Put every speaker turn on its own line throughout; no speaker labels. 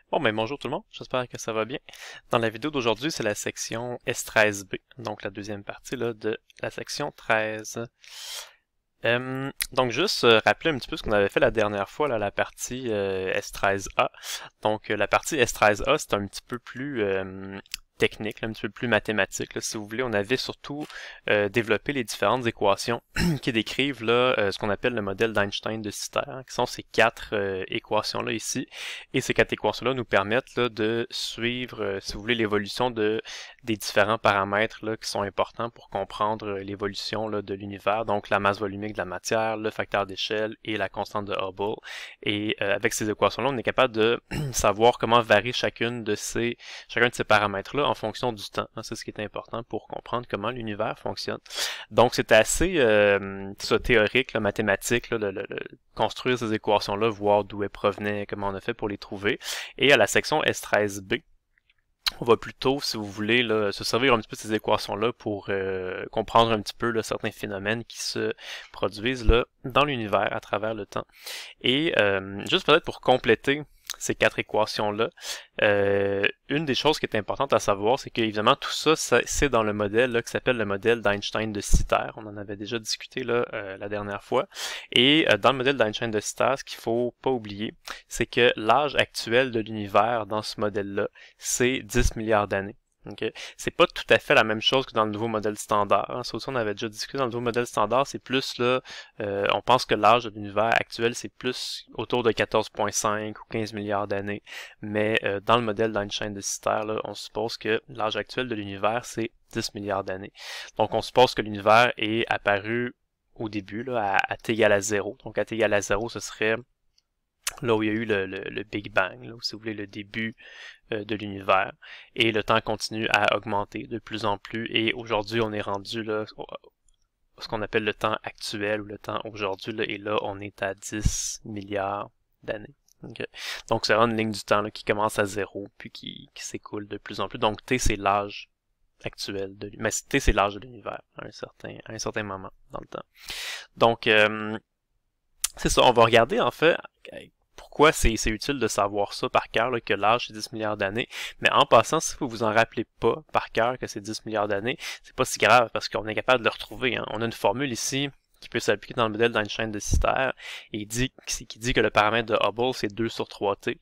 Bon, ben bonjour tout le monde, j'espère que ça va bien. Dans la vidéo d'aujourd'hui, c'est la section S13B, donc la deuxième partie là, de la section 13. Donc juste rappeler un petit peu ce qu'on avait fait la dernière fois, là, la partie S13A. Donc la partie S13A, c'est un petit peu plus technique, là, un petit peu plus mathématique. Là, si vous voulez, on avait surtout développé les différentes équations qui décrivent là, ce qu'on appelle le modèle d'Einstein de Sitter, hein, qui sont ces quatre équations-là ici. Et ces quatre équations-là nous permettent là, de suivre, si vous voulez, l'évolution des différents paramètres là, qui sont importants pour comprendre l'évolution là, de l'univers, donc la masse volumique de la matière, le facteur d'échelle et la constante de Hubble. Et avec ces équations-là, on est capable de savoir comment varie chacun de ces paramètres-là en fonction du temps. C'est ce qui est important pour comprendre comment l'univers fonctionne. Donc c'est assez théorique, là, mathématique, là, construire ces équations-là, voir d'où elles provenaient, comment on a fait pour les trouver. Et à la section S13B, on va plutôt, si vous voulez, là, se servir un petit peu de ces équations-là pour comprendre un petit peu là, certains phénomènes qui se produisent là, dans l'univers à travers le temps. Et juste peut-être pour compléter ces quatre équations-là, une des choses qui est importante à savoir, c'est qu'évidemment tout ça, c'est dans le modèle là, qui s'appelle le modèle d'Einstein de Sitter. On en avait déjà discuté là, la dernière fois. Et dans le modèle d'Einstein de Sitter, ce qu'il faut pas oublier, c'est que l'âge actuel de l'univers dans ce modèle-là, c'est 10 milliards d'années. Okay. C'est pas tout à fait la même chose que dans le nouveau modèle standard. Hein. Ça aussi, on avait déjà discuté dans le nouveau modèle standard, c'est plus là, on pense que l'âge de l'univers actuel, c'est plus autour de 14,5 ou 15 milliards d'années. Mais dans le modèle d'Einstein de Sitter, là, on suppose que l'âge actuel de l'univers, c'est 10 milliards d'années. Donc on suppose que l'univers est apparu au début là, à t égale à 0. Donc à t égale à 0, ce serait là où il y a eu le Big Bang, là où, si vous voulez, le début de l'univers. Et le temps continue à augmenter de plus en plus. Et aujourd'hui, on est rendu là, ce qu'on appelle le temps actuel ou le temps aujourd'hui. Là, et là, on est à 10 milliards d'années. Okay. Donc, c'est vraiment une ligne du temps là, qui commence à 0 puis qui s'écoule de plus en plus. Donc, T, c'est l'âge actuel de l'univers. Mais T, c'est l'âge de l'univers à un certain moment dans le temps. Donc, c'est ça. On va regarder, en fait, pourquoi c'est utile de savoir ça par cœur, que l'âge c'est 10 milliards d'années. Mais en passant, si vous vous en rappelez pas par cœur que c'est 10 milliards d'années, c'est pas si grave parce qu'on est capable de le retrouver. Hein. On a une formule ici qui peut s'appliquer dans le modèle d'Einstein de Sitter et qui dit que le paramètre de Hubble c'est 2 sur 3t.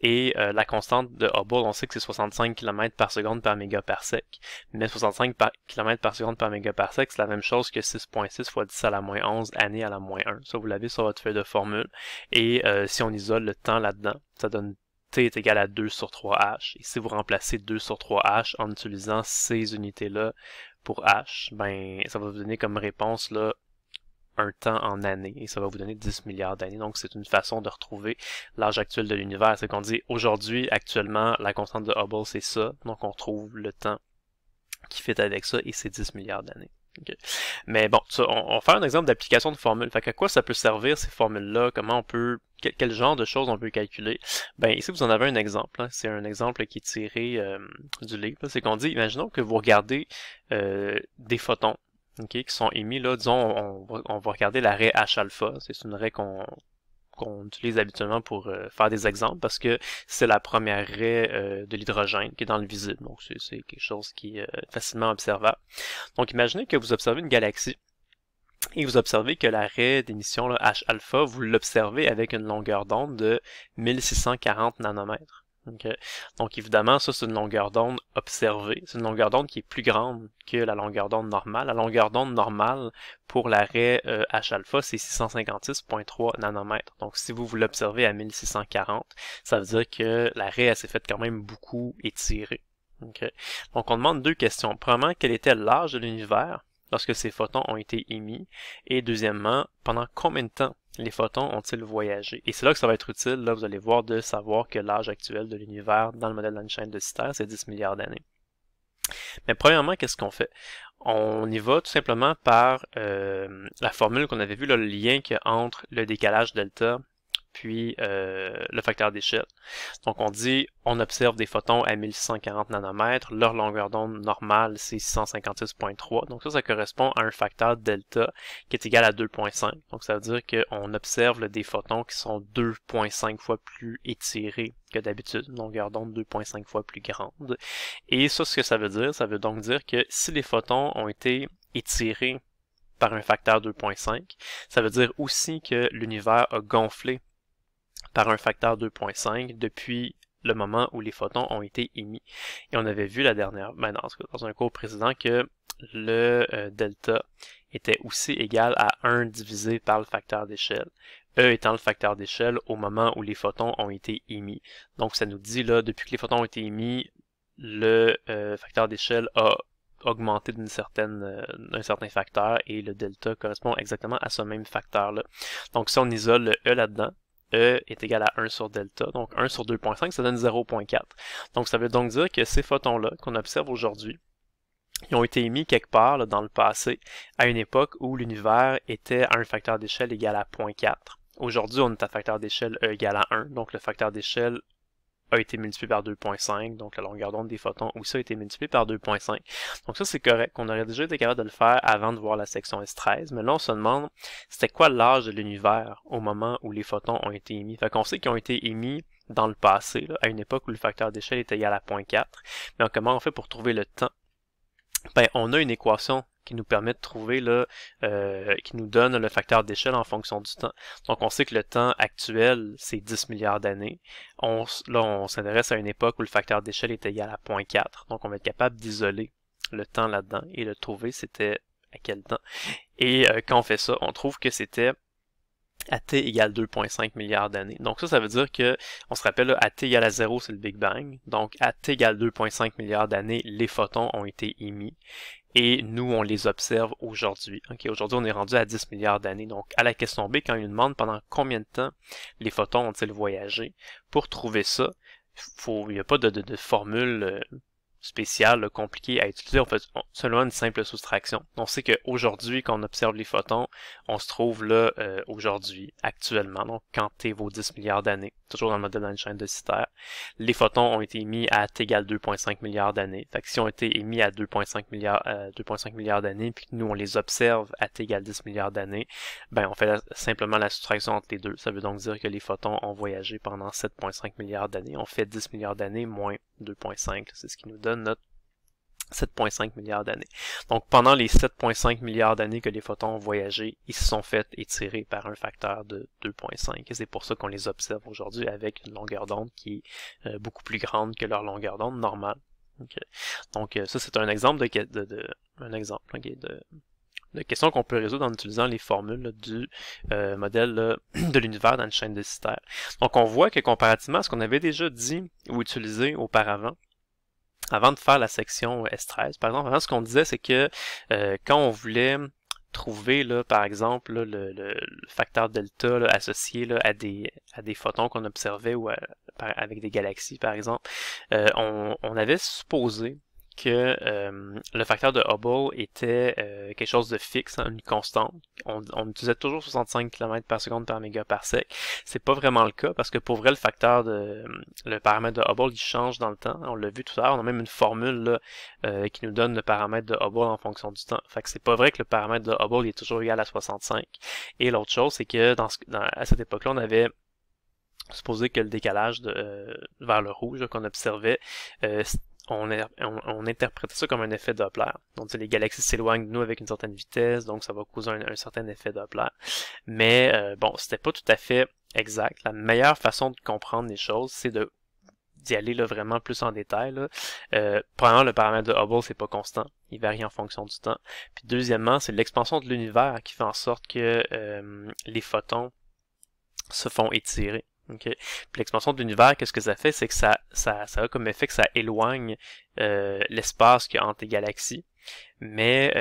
Et la constante de Hubble, on sait que c'est 65 km par seconde par mégaparsec. Mais 65 km par seconde par mégaparsec, c'est la même chose que 6,6 fois 10 à la moins 11 années à la moins 1. Ça, vous l'avez sur votre feuille de formule. Et si on isole le temps là-dedans, ça donne t est égal à 2 sur 3h. Et si vous remplacez 2 sur 3h en utilisant ces unités-là pour h, ben ça va vous donner comme réponse là un temps en années, et ça va vous donner 10 milliards d'années. Donc, c'est une façon de retrouver l'âge actuel de l'univers. C'est qu'on dit, aujourd'hui, actuellement, la constante de Hubble, c'est ça. Donc, on trouve le temps qui fit avec ça, et c'est 10 milliards d'années. Okay. Mais bon, ça, on va faire un exemple d'application de formule. Fait qu'à quoi ça peut servir, ces formules-là? Comment on peut... Quel genre de choses on peut calculer? Ben, ici, vous en avez un exemple. Hein. C'est un exemple qui est tiré du livre. C'est qu'on dit, imaginons que vous regardez des photons. Okay, qui sont émis là, disons, on va regarder l'arrêt H-alpha, c'est une raie qu'on utilise habituellement pour faire des exemples parce que c'est la première raie de l'hydrogène qui est dans le visible, donc c'est quelque chose qui est facilement observable. Donc imaginez que vous observez une galaxie et vous observez que la raie d'émission H-alpha, vous l'observez avec une longueur d'onde de 1640 nanomètres. Okay. Donc évidemment, ça c'est une longueur d'onde observée. C'est une longueur d'onde qui est plus grande que la longueur d'onde normale. La longueur d'onde normale pour l'arrêt H-alpha, c'est 656,3 nanomètres. Donc si vous l'observez à 1640, ça veut dire que l'arrêt s'est fait quand même beaucoup étirer. Okay. Donc on demande deux questions. Premièrement, quel était l'âge de l'univers lorsque ces photons ont été émis? Et deuxièmement, pendant combien de temps les photons ont-ils voyagé? Et c'est là que ça va être utile, là, vous allez voir, de savoir que l'âge actuel de l'univers dans le modèle d'Einstein de Sitter, c'est 10 milliards d'années. Mais premièrement, qu'est-ce qu'on fait? On y va tout simplement par la formule qu'on avait vue, là, le lien qu'il y a entre le décalage delta puis le facteur d'échelle. Donc on dit, on observe des photons à 1640 nanomètres, leur longueur d'onde normale c'est 656.3, donc ça correspond à un facteur delta qui est égal à 2.5. Donc ça veut dire qu'on observe des photons qui sont 2.5 fois plus étirés que d'habitude, une longueur d'onde 2.5 fois plus grande. Et ça, ce que ça veut donc dire que si les photons ont été étirés par un facteur 2.5, ça veut dire aussi que l'univers a gonflé par un facteur 2.5 depuis le moment où les photons ont été émis. Et on avait vu dans un cours précédent que le delta était aussi égal à 1 divisé par le facteur d'échelle. E étant le facteur d'échelle au moment où les photons ont été émis. Donc ça nous dit là, depuis que les photons ont été émis, le facteur d'échelle a augmenté d'un certain facteur et le delta correspond exactement à ce même facteur-là. Donc si on isole le E là-dedans, E est égal à 1 sur delta, donc 1 sur 2.5, ça donne 0.4. Donc ça veut donc dire que ces photons-là qu'on observe aujourd'hui, ils ont été émis quelque part là, dans le passé, à une époque où l'univers était à un facteur d'échelle égal à 0.4. Aujourd'hui, on est à facteur d'échelle E égal à 1, donc le facteur d'échelle a été multiplié par 2.5, donc la longueur d'onde des photons aussi a été multipliée par 2.5. Donc ça c'est correct, on aurait déjà été capable de le faire avant de voir la section S13, mais là on se demande c'était quoi l'âge de l'univers au moment où les photons ont été émis. Fait qu'on sait qu'ils ont été émis dans le passé, là, à une époque où le facteur d'échelle était égal à 0.4, mais comment on fait pour trouver le temps? Ben, on a une équation qui nous permet de trouver là, qui nous donne le facteur d'échelle en fonction du temps. Donc on sait que le temps actuel, c'est 10 milliards d'années. Là, on s'intéresse à une époque où le facteur d'échelle est égal à 0.4. Donc on va être capable d'isoler le temps là-dedans et de trouver c'était à quel temps. Et quand on fait ça, on trouve que c'était à t égale 2.5 milliards d'années. Donc ça veut dire que, on se rappelle, là, à t égale à 0, c'est le Big Bang. Donc à t égale 2.5 milliards d'années, les photons ont été émis. Et nous, on les observe aujourd'hui. Okay, aujourd'hui, on est rendu à 10 milliards d'années. Donc à la question B, quand il nous demande pendant combien de temps les photons ont-ils voyagé, pour trouver ça, il n'y a pas de formule spéciale, compliquée à utiliser. On fait seulement une simple soustraction. On sait qu'aujourd'hui, quand on observe les photons, on se trouve là aujourd'hui, actuellement, donc quand t vaut 10 milliards d'années, toujours dans le modèle d'Einstein de Sitter. Les photons ont été émis à t égale 2.5 milliards d'années. Fait que si on a été émis à 2.5 milliards d'années, puis nous on les observe à t égale 10 milliards d'années, ben on fait simplement la soustraction entre les deux. Ça veut donc dire que les photons ont voyagé pendant 7.5 milliards d'années. On fait 10 milliards d'années moins 2.5, c'est ce qui nous donne notre 7.5 milliards d'années. Donc pendant les 7.5 milliards d'années que les photons ont voyagé, ils se sont fait étirer par un facteur de 2.5. Et c'est pour ça qu'on les observe aujourd'hui avec une longueur d'onde qui est beaucoup plus grande que leur longueur d'onde normale. Okay. Donc ça c'est un exemple de questions qu'on peut résoudre en utilisant les formules là, du modèle de l'univers dans une chaîne de Sitter. Donc on voit que comparativement à ce qu'on avait déjà dit ou utilisé auparavant, avant de faire la section S13, par exemple, avant ce qu'on disait, c'est que quand on voulait trouver, là, par exemple, là, le facteur delta là, associé là, à des photons qu'on observait ou avec des galaxies, par exemple, on avait supposé que le facteur de Hubble était quelque chose de fixe, hein, une constante. On utilisait toujours 65 km par seconde par mégaparsec. C'est pas vraiment le cas parce que pour vrai le paramètre de Hubble il change dans le temps. On l'a vu tout à l'heure. On a même une formule là, qui nous donne le paramètre de Hubble en fonction du temps. Fait que c'est pas vrai que le paramètre de Hubble il est toujours égal à 65. Et l'autre chose c'est que à cette époque-là on avait supposé que le décalage vers le rouge qu'on observait on interprétait ça comme un effet Doppler. Donc les galaxies s'éloignent de nous avec une certaine vitesse, donc ça va causer un certain effet Doppler. Mais bon, c'était pas tout à fait exact. La meilleure façon de comprendre les choses, c'est d'y aller là, vraiment plus en détail. Premièrement, le paramètre de Hubble, c'est pas constant. Il varie en fonction du temps. Puis deuxièmement, c'est l'expansion de l'univers qui fait en sorte que les photons se font étirer. Okay. Puis l'expansion de l'univers, qu'est-ce que ça fait? C'est que ça a comme effet que ça éloigne l'espace qu'il y a entre les galaxies. Mais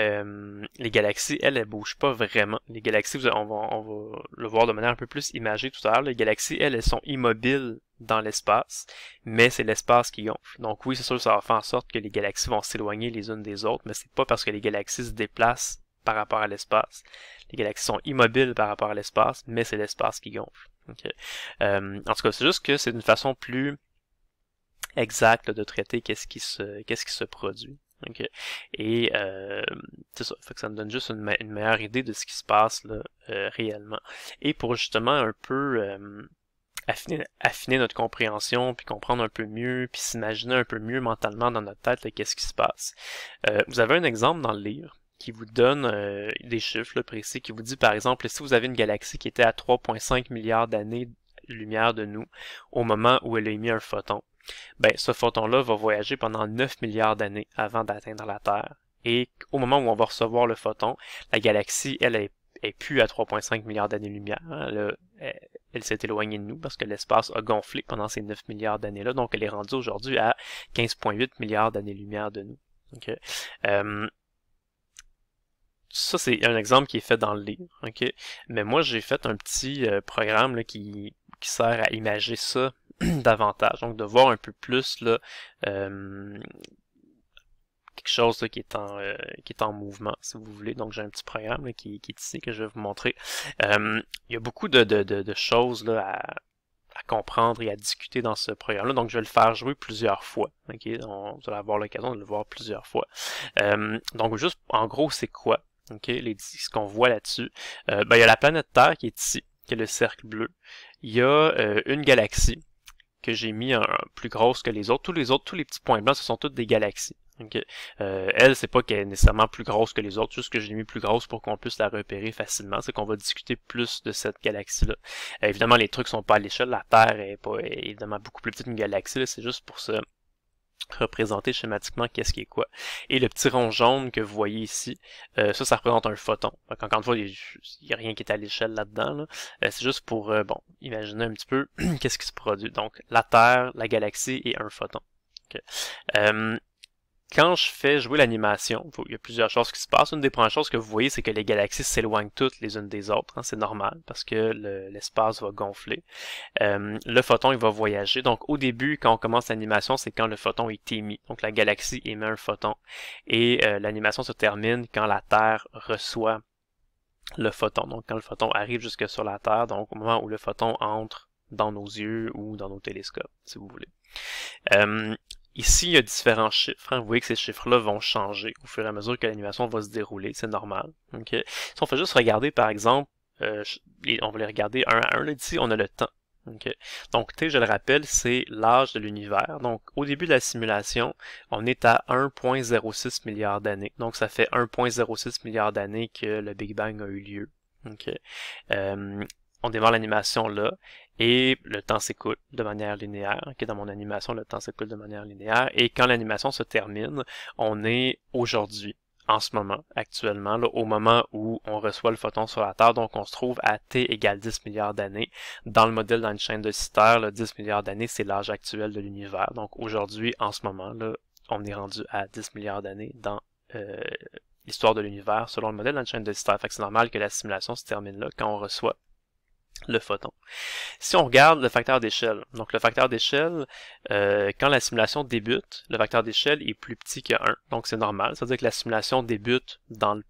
les galaxies, elles bougent pas vraiment. Les galaxies, on va le voir de manière un peu plus imagée tout à l'heure. Les galaxies, elles sont immobiles dans l'espace, mais c'est l'espace qui gonfle. Donc oui, c'est sûr, ça va faire en sorte que les galaxies vont s'éloigner les unes des autres, mais c'est pas parce que les galaxies se déplacent par rapport à l'espace. Les galaxies sont immobiles par rapport à l'espace, mais c'est l'espace qui gonfle. Okay. En tout cas, c'est juste que c'est une façon plus exacte là, de traiter qu'est-ce qui se produit. Okay. Et c'est ça, fait que ça me donne juste une meilleure idée de ce qui se passe là, réellement. Et pour justement un peu affiner notre compréhension, puis comprendre un peu mieux, puis s'imaginer un peu mieux mentalement dans notre tête qu'est-ce qui se passe. Vous avez un exemple dans le livre qui vous donne des chiffres là, précis, qui vous dit par exemple, si vous avez une galaxie qui était à 3,5 milliards d'années-lumière de nous, au moment où elle a émis un photon, ben ce photon-là va voyager pendant 9 milliards d'années avant d'atteindre la Terre. Et au moment où on va recevoir le photon, la galaxie, elle est plus à 3,5 milliards d'années-lumière. Hein, elle s'est éloignée de nous parce que l'espace a gonflé pendant ces 9 milliards d'années-là. Donc, elle est rendue aujourd'hui à 15,8 milliards d'années-lumière de nous. Okay? Ça, c'est un exemple qui est fait dans le livre. Okay? Mais moi, j'ai fait un petit programme là, qui sert à imager ça davantage. Donc, de voir un peu plus là, quelque chose là, qui est en mouvement, si vous voulez. Donc j'ai un petit programme là, qui est ici que je vais vous montrer. Il y a beaucoup de choses là, à comprendre et à discuter dans ce programme-là. Donc je vais le faire jouer plusieurs fois. Okay? Vous allez avoir l'occasion de le voir plusieurs fois. Donc juste en gros, c'est quoi? Okay? Ce qu'on voit là-dessus. Ben, il y a la planète Terre qui est ici, qui est le cercle bleu. Il y a une galaxie que j'ai mis plus grosse que les autres. Tous les petits points blancs, ce sont toutes des galaxies. Okay. Elle, c'est pas qu'elle est nécessairement plus grosse que les autres, juste que je l'ai mis plus grosse pour qu'on puisse la repérer facilement. C'est qu'on va discuter plus de cette galaxie-là. Évidemment, les trucs sont pas à l'échelle. La Terre est évidemment beaucoup plus petite qu'une galaxie. C'est juste pour se représenter schématiquement qu'est-ce qui est quoi. Et le petit rond jaune que vous voyez ici, ça représente un photon. Donc, encore une fois, il n'y a rien qui est à l'échelle là-dedans. Là. C'est juste pour imaginer un petit peu qu'est-ce qui se produit. Donc, la Terre, la galaxie et un photon. Okay. Quand je fais jouer l'animation, il y a plusieurs choses qui se passent. Une des premières choses que vous voyez, c'est que les galaxies s'éloignent toutes les unes des autres. Hein, c'est normal parce que l'espace va gonfler. Le photon, il va voyager. Donc, au début, quand on commence l'animation, c'est quand le photon est émis. Donc, la galaxie émet un photon. Et l'animation se termine quand la Terre reçoit le photon. Donc, quand le photon arrive jusque sur la Terre, donc au moment où le photon entre dans nos yeux ou dans nos télescopes, si vous voulez. Ici, il y a différents chiffres. Hein. Vous voyez que ces chiffres-là vont changer au fur et à mesure que l'animation va se dérouler. C'est normal. Okay? Si on fait juste regarder, par exemple, on va les regarder un à un. Là, ici, on a le temps. Okay? Donc, T, je le rappelle, c'est l'âge de l'univers. Donc, au début de la simulation, on est à 1,06 milliard d'années. Donc, ça fait 1,06 milliard d'années que le Big Bang a eu lieu. Okay? On démarre l'animation là, et le temps s'écoule de manière linéaire. Okay, dans mon animation, le temps s'écoule de manière linéaire. Et quand l'animation se termine, on est aujourd'hui, en ce moment, actuellement, là, au moment où on reçoit le photon sur la Terre. Donc, on se trouve à t égale 10 milliards d'années. Dans le modèle d'Einstein de Sitter, là, 10 milliards d'années, c'est l'âge actuel de l'univers. Donc, aujourd'hui, en ce moment, là, on est rendu à 10 milliards d'années dans l'histoire de l'univers selon le modèle d'Einstein de Sitter. Fait que c'est normal que la simulation se termine là quand on reçoit le photon. Si on regarde le facteur d'échelle, donc le facteur d'échelle, quand la simulation débute, le facteur d'échelle est plus petit que 1, donc c'est normal, c'est-à-dire que la simulation débute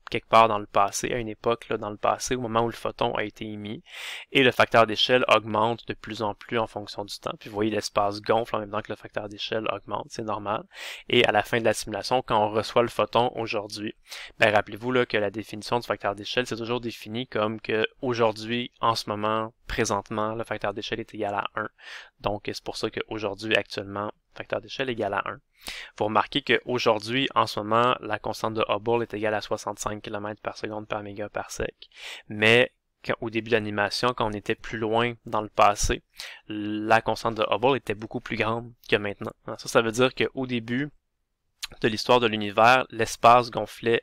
quelque part dans le passé, à une époque là, dans le passé, au moment où le photon a été émis, et le facteur d'échelle augmente de plus en plus en fonction du temps, puis vous voyez l'espace gonfle en même temps que le facteur d'échelle augmente, c'est normal, et à la fin de la simulation, quand on reçoit le photon aujourd'hui, ben rappelez-vous là, que la définition du facteur d'échelle, c'est toujours défini comme que aujourd'hui, en ce moment, présentement, le facteur d'échelle est égal à 1. Donc, c'est pour ça qu'aujourd'hui, actuellement, le facteur d'échelle est égal à 1. Vous remarquez qu'aujourd'hui, en ce moment, la constante de Hubble est égale à 65 km par seconde par mégaparsec. Mais au début de l'animation, quand on était plus loin dans le passé, la constante de Hubble était beaucoup plus grande que maintenant. Ça veut dire qu'au début de l'histoire de l'univers, l'espace gonflait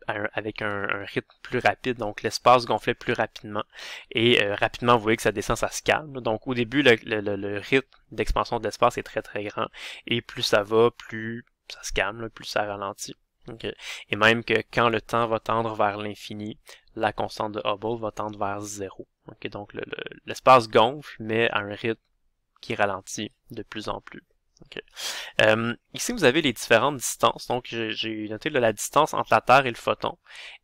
avec un rythme plus rapide, donc l'espace gonflait plus rapidement, et rapidement vous voyez que ça descend, ça se calme. Donc au début le rythme d'expansion de l'espace est très très grand, et plus ça va, plus ça se calme, plus ça ralentit. Okay. Et même que quand le temps va tendre vers l'infini, la constante de Hubble va tendre vers 0. Okay. Donc l'espace gonfle, mais à un rythme qui ralentit de plus en plus. Ici, vous avez les différentes distances. Donc, j'ai noté là, la distance entre la Terre et le photon.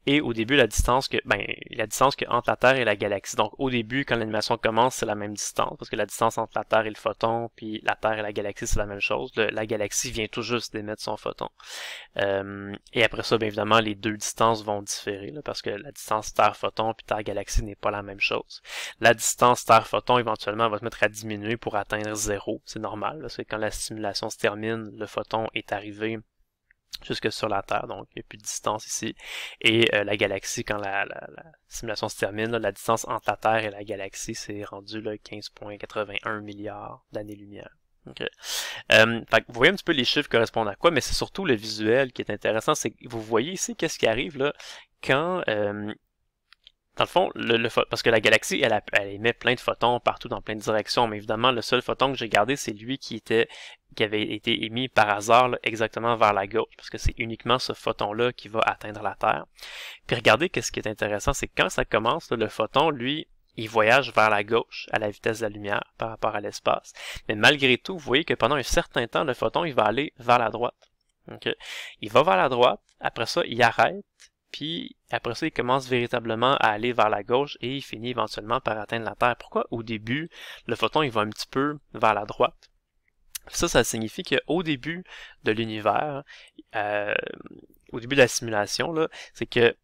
Et au début, la distance que entre la Terre et la galaxie. Donc, au début, quand l'animation commence, c'est la même distance, parce que la distance entre la Terre et le photon, puis la Terre et la galaxie, c'est la même chose. La galaxie vient tout juste d'émettre son photon. Et après ça, bien évidemment, les deux distances vont différer, là, parce que la distance Terre-photon puis Terre-galaxie n'est pas la même chose. La distance Terre-photon, éventuellement, va se mettre à diminuer pour atteindre 0. C'est normal, parce que quand la simulation se termine, le photon est arrivé jusque sur la Terre, donc il n'y a plus de distance ici. Et la galaxie, quand la simulation se termine, là, la distance entre la Terre et la galaxie, c'est rendu 15,81 milliards d'années-lumière. Okay. Fait que vous voyez un petit peu les chiffres correspondent à quoi, mais c'est surtout le visuel qui est intéressant. C'est que vous voyez ici qu'est-ce qui arrive là quand, dans le fond, parce que la galaxie, elle émet plein de photons partout dans plein de directions, mais évidemment, le seul photon que j'ai gardé, c'est lui qui avait été émis par hasard là, exactement vers la gauche, parce que c'est uniquement ce photon-là qui va atteindre la Terre. Puis regardez qu'est-ce qui est intéressant, c'est que quand ça commence, là, le photon, lui, il voyage vers la gauche à la vitesse de la lumière par rapport à l'espace. Mais malgré tout, vous voyez que pendant un certain temps, le photon, il va aller vers la droite. Okay? Il va vers la droite, après ça, il arrête, puis après ça, il commence véritablement à aller vers la gauche et il finit éventuellement par atteindre la Terre. Pourquoi au début, le photon, il va un petit peu vers la droite? Ça signifie qu'au début de l'univers, au début de la simulation, là, c'est que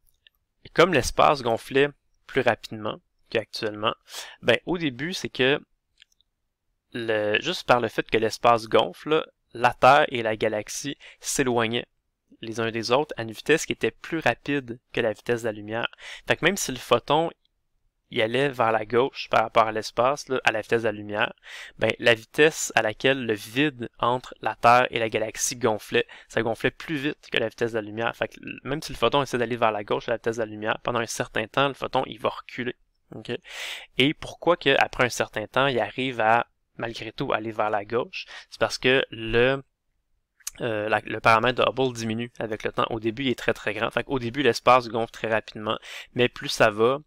comme l'espace gonflait plus rapidement qu'actuellement, ben au début, c'est que juste par le fait que l'espace gonfle, là, la Terre et la galaxie s'éloignaient les uns des autres à une vitesse qui était plus rapide que la vitesse de la lumière. Fait que même si le photon il allait vers la gauche par rapport à l'espace, à la vitesse de la lumière, ben la vitesse à laquelle le vide entre la Terre et la galaxie gonflait, ça gonflait plus vite que la vitesse de la lumière. Fait que même si le photon essaie d'aller vers la gauche à la vitesse de la lumière, pendant un certain temps, le photon il va reculer. Okay? Et pourquoi qu'après un certain temps, il arrive à, malgré tout, aller vers la gauche? C'est parce que le paramètre de Hubble diminue avec le temps. Au début, il est très très grand. Fait qu'au début, l'espace gonfle très rapidement, mais plus ça va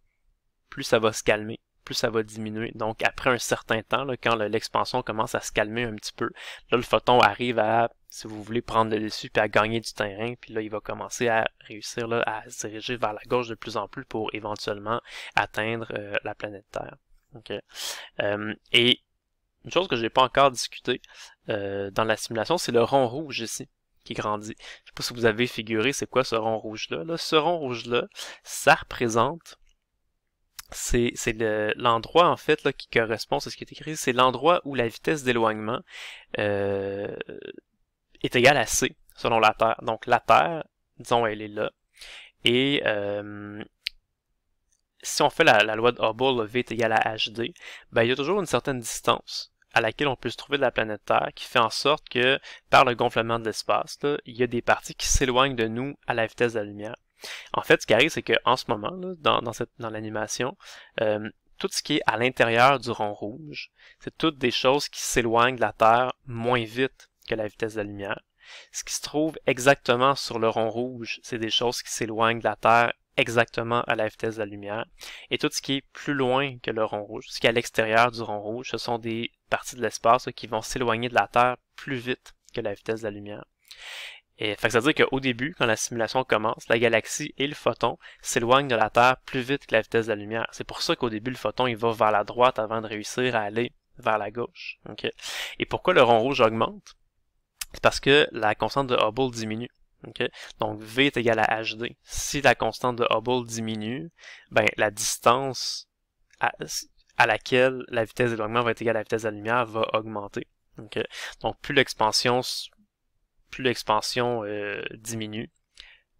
se calmer, plus ça va diminuer. Donc après un certain temps, là, quand l'expansion commence à se calmer un petit peu, là le photon arrive à, si vous voulez, prendre le dessus puis à gagner du terrain, puis là il va commencer à réussir là, à se diriger vers la gauche de plus en plus pour éventuellement atteindre la planète Terre. Okay. Et une chose que j'ai pas encore discuté dans la simulation, c'est le rond rouge ici qui grandit. Je sais pas si vous avez figuré c'est quoi ce rond rouge-là. Là, ce rond rouge-là, ça représente c'est l'endroit en fait là, qui correspond, c'est ce qui est écrit, c'est l'endroit où la vitesse d'éloignement est égale à c selon la Terre. Donc la Terre, disons, elle est là. Et si on fait la loi de Hubble, V est égal à HD, ben il y a toujours une certaine distance à laquelle on peut se trouver de la planète Terre qui fait en sorte que par le gonflement de l'espace, il y a des parties qui s'éloignent de nous à la vitesse de la lumière. En fait, ce qui arrive, c'est qu'en ce moment, là, dans l'animation, tout ce qui est à l'intérieur du rond rouge, c'est toutes des choses qui s'éloignent de la Terre moins vite que la vitesse de la lumière. Ce qui se trouve exactement sur le rond rouge, c'est des choses qui s'éloignent de la Terre exactement à la vitesse de la lumière. Et tout ce qui est plus loin que le rond rouge, ce qui est à l'extérieur du rond rouge, ce sont des parties de l'espace qui vont s'éloigner de la Terre plus vite que la vitesse de la lumière. Et fait que ça veut dire qu'au début, quand la simulation commence, la galaxie et le photon s'éloignent de la Terre plus vite que la vitesse de la lumière. C'est pour ça qu'au début, le photon il va vers la droite avant de réussir à aller vers la gauche. Okay? Et pourquoi le rond rouge augmente? C'est parce que la constante de Hubble diminue. Okay? Donc V est égal à HD. Si la constante de Hubble diminue, ben la distance à laquelle la vitesse d'éloignement va être égale à la vitesse de la lumière va augmenter. Okay? Donc plus l'expansion diminue,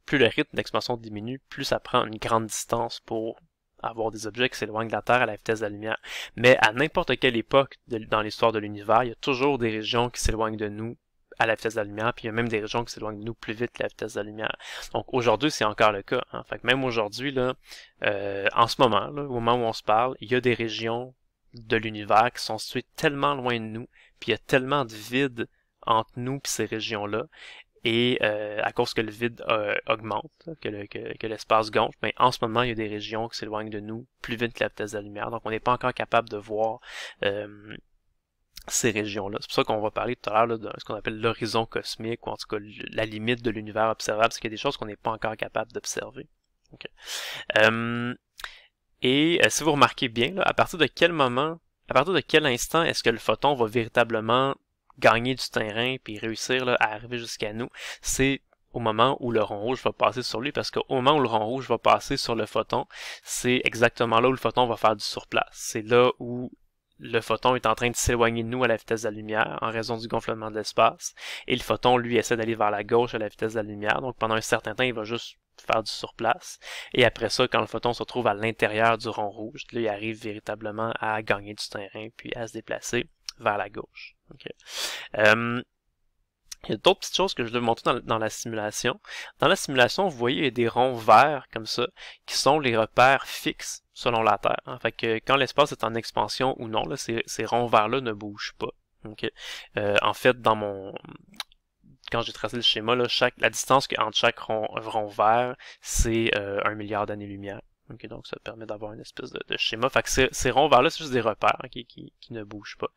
plus le rythme d'expansion diminue, plus ça prend une grande distance pour avoir des objets qui s'éloignent de la Terre à la vitesse de la lumière. Mais à n'importe quelle époque dans l'histoire de l'univers, il y a toujours des régions qui s'éloignent de nous à la vitesse de la lumière, puis il y a même des régions qui s'éloignent de nous plus vite que la vitesse de la lumière. Donc aujourd'hui, c'est encore le cas. Hein. Fait que même aujourd'hui, là, en ce moment, là, au moment où on se parle, il y a des régions de l'univers qui sont situées tellement loin de nous, puis il y a tellement de vide entre nous et ces régions-là, et à cause que le vide augmente, que l'espace gonfle, ben, en ce moment, il y a des régions qui s'éloignent de nous plus vite que la vitesse de la lumière, donc on n'est pas encore capable de voir ces régions-là. C'est pour ça qu'on va parler tout à l'heure de ce qu'on appelle l'horizon cosmique, ou en tout cas la limite de l'univers observable, c'est qu'il y a des choses qu'on n'est pas encore capable d'observer. Okay. Si vous remarquez bien, là, à partir de quel instant est-ce que le photon va véritablement gagner du terrain puis réussir là, à arriver jusqu'à nous? C'est au moment où le rond rouge va passer sur lui, parce qu'au moment où le rond rouge va passer sur le photon, c'est exactement là où le photon va faire du surplace. C'est là où le photon est en train de s'éloigner de nous à la vitesse de la lumière en raison du gonflement de l'espace, et le photon, lui, essaie d'aller vers la gauche à la vitesse de la lumière, donc pendant un certain temps, il va juste faire du surplace, et après ça, quand le photon se trouve à l'intérieur du rond rouge, là, il arrive véritablement à gagner du terrain, puis à se déplacer vers la gauche. Okay. Il y a d'autres petites choses que je vais vous montrer dans la simulation. Dans la simulation, vous voyez, il y a des ronds verts comme ça, qui sont les repères fixes selon la Terre. Hein. Fait que quand l'espace est en expansion ou non, là, ces ronds verts-là ne bougent pas. Okay? En fait, quand j'ai tracé le schéma, là, la distance entre chaque rond vert, c'est 1 milliard d'années-lumière. Okay, donc ça permet d'avoir une espèce de schéma. Fait que ces ronds verts-là, c'est juste des repères hein, qui ne bougent pas.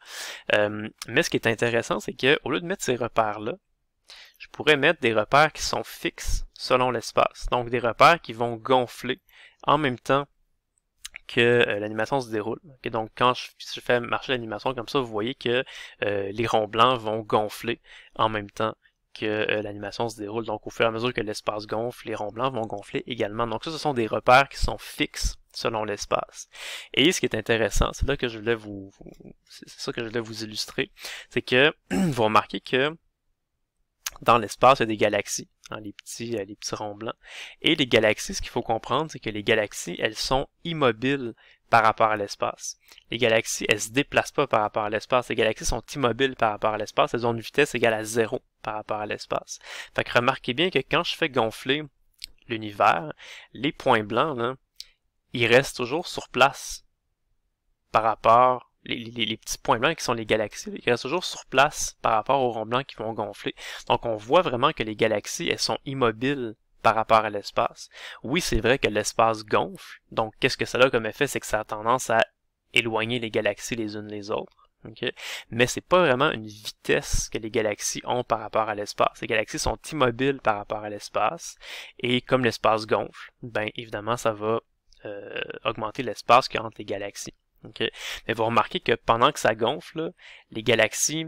Mais ce qui est intéressant, c'est que au lieu de mettre ces repères-là, je pourrais mettre des repères qui sont fixes selon l'espace. Donc des repères qui vont gonfler en même temps que l'animation se déroule. Okay, donc quand je fais marcher l'animation comme ça, vous voyez que les ronds blancs vont gonfler en même temps que l'animation se déroule. Donc au fur et à mesure que l'espace gonfle, les ronds blancs vont gonfler également. Donc ça, ce sont des repères qui sont fixes selon l'espace. Et ce qui est intéressant, c'est là que je voulais c'est ça que je voulais vous illustrer, c'est que vous remarquez que dans l'espace, il y a des galaxies, hein, les petits ronds blancs. Et les galaxies, ce qu'il faut comprendre, c'est que les galaxies, elles sont immobiles par rapport à l'espace. Les galaxies, elles se déplacent pas par rapport à l'espace. Les galaxies sont immobiles par rapport à l'espace. Elles ont une vitesse égale à 0 par rapport à l'espace. Fait que remarquez bien que quand je fais gonfler l'univers, les points blancs, là, ils restent toujours sur place par rapport les petits points blancs qui sont les galaxies, ils restent toujours sur place par rapport aux ronds blancs qui vont gonfler. Donc on voit vraiment que les galaxies, elles sont immobiles par rapport à l'espace. Oui, c'est vrai que l'espace gonfle, donc qu'est-ce que ça a comme effet? C'est que ça a tendance à éloigner les galaxies les unes les autres. Okay? Mais c'est pas vraiment une vitesse que les galaxies ont par rapport à l'espace. Les galaxies sont immobiles par rapport à l'espace, et comme l'espace gonfle, ben évidemment ça va augmenter l'espace qu'il y a entre les galaxies. Okay. Mais vous remarquez que pendant que ça gonfle, là, les galaxies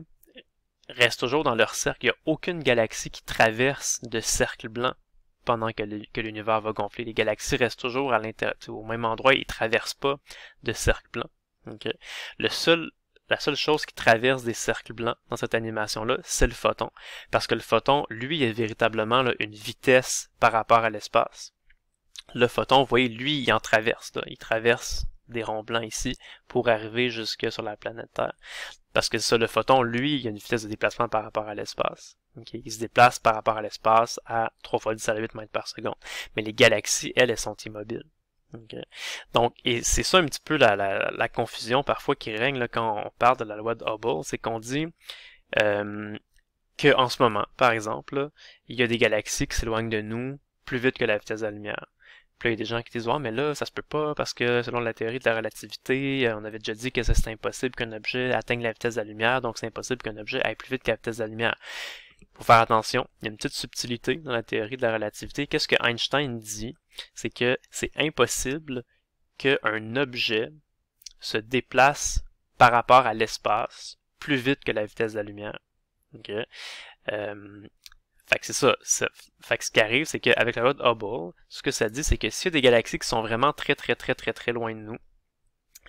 restent toujours dans leur cercle. Il n'y a aucune galaxie qui traverse de cercle blanc pendant que l'univers va gonfler. Les galaxies restent toujours à l'intérieur, au même endroit, ils ne traversent pas de cercle blanc. Okay. La seule chose qui traverse des cercles blancs dans cette animation-là, c'est le photon. Parce que le photon, lui, a véritablement là, une vitesse par rapport à l'espace. Le photon, vous voyez, lui, il en traverse. Là. Il traverse des ronds blancs ici pour arriver jusque sur la planète Terre. Parce que ça, le photon, lui, il a une vitesse de déplacement par rapport à l'espace. Okay? Il se déplace par rapport à l'espace à 3 fois 10 à la 8 mètres par seconde. Mais les galaxies, elles sont immobiles. Okay? Donc, et c'est ça un petit peu la confusion parfois qui règne là, quand on parle de la loi de Hubble, c'est qu'on dit que en ce moment, par exemple, là, il y a des galaxies qui s'éloignent de nous plus vite que la vitesse de la lumière. Puis là, il y a des gens qui disent « Ouais, mais là, ça se peut pas parce que selon la théorie de la relativité, on avait déjà dit que c'est impossible qu'un objet atteigne la vitesse de la lumière, donc c'est impossible qu'un objet aille plus vite que la vitesse de la lumière. » Faut faire attention, il y a une petite subtilité dans la théorie de la relativité. Qu'est-ce que Einstein dit? C'est que c'est impossible qu'un objet se déplace par rapport à l'espace plus vite que la vitesse de la lumière. Okay? Fait que c'est ça. Fait que ce qui arrive, c'est qu'avec la loi de Hubble, ce que ça dit, c'est que s'il y a des galaxies qui sont vraiment très loin de nous,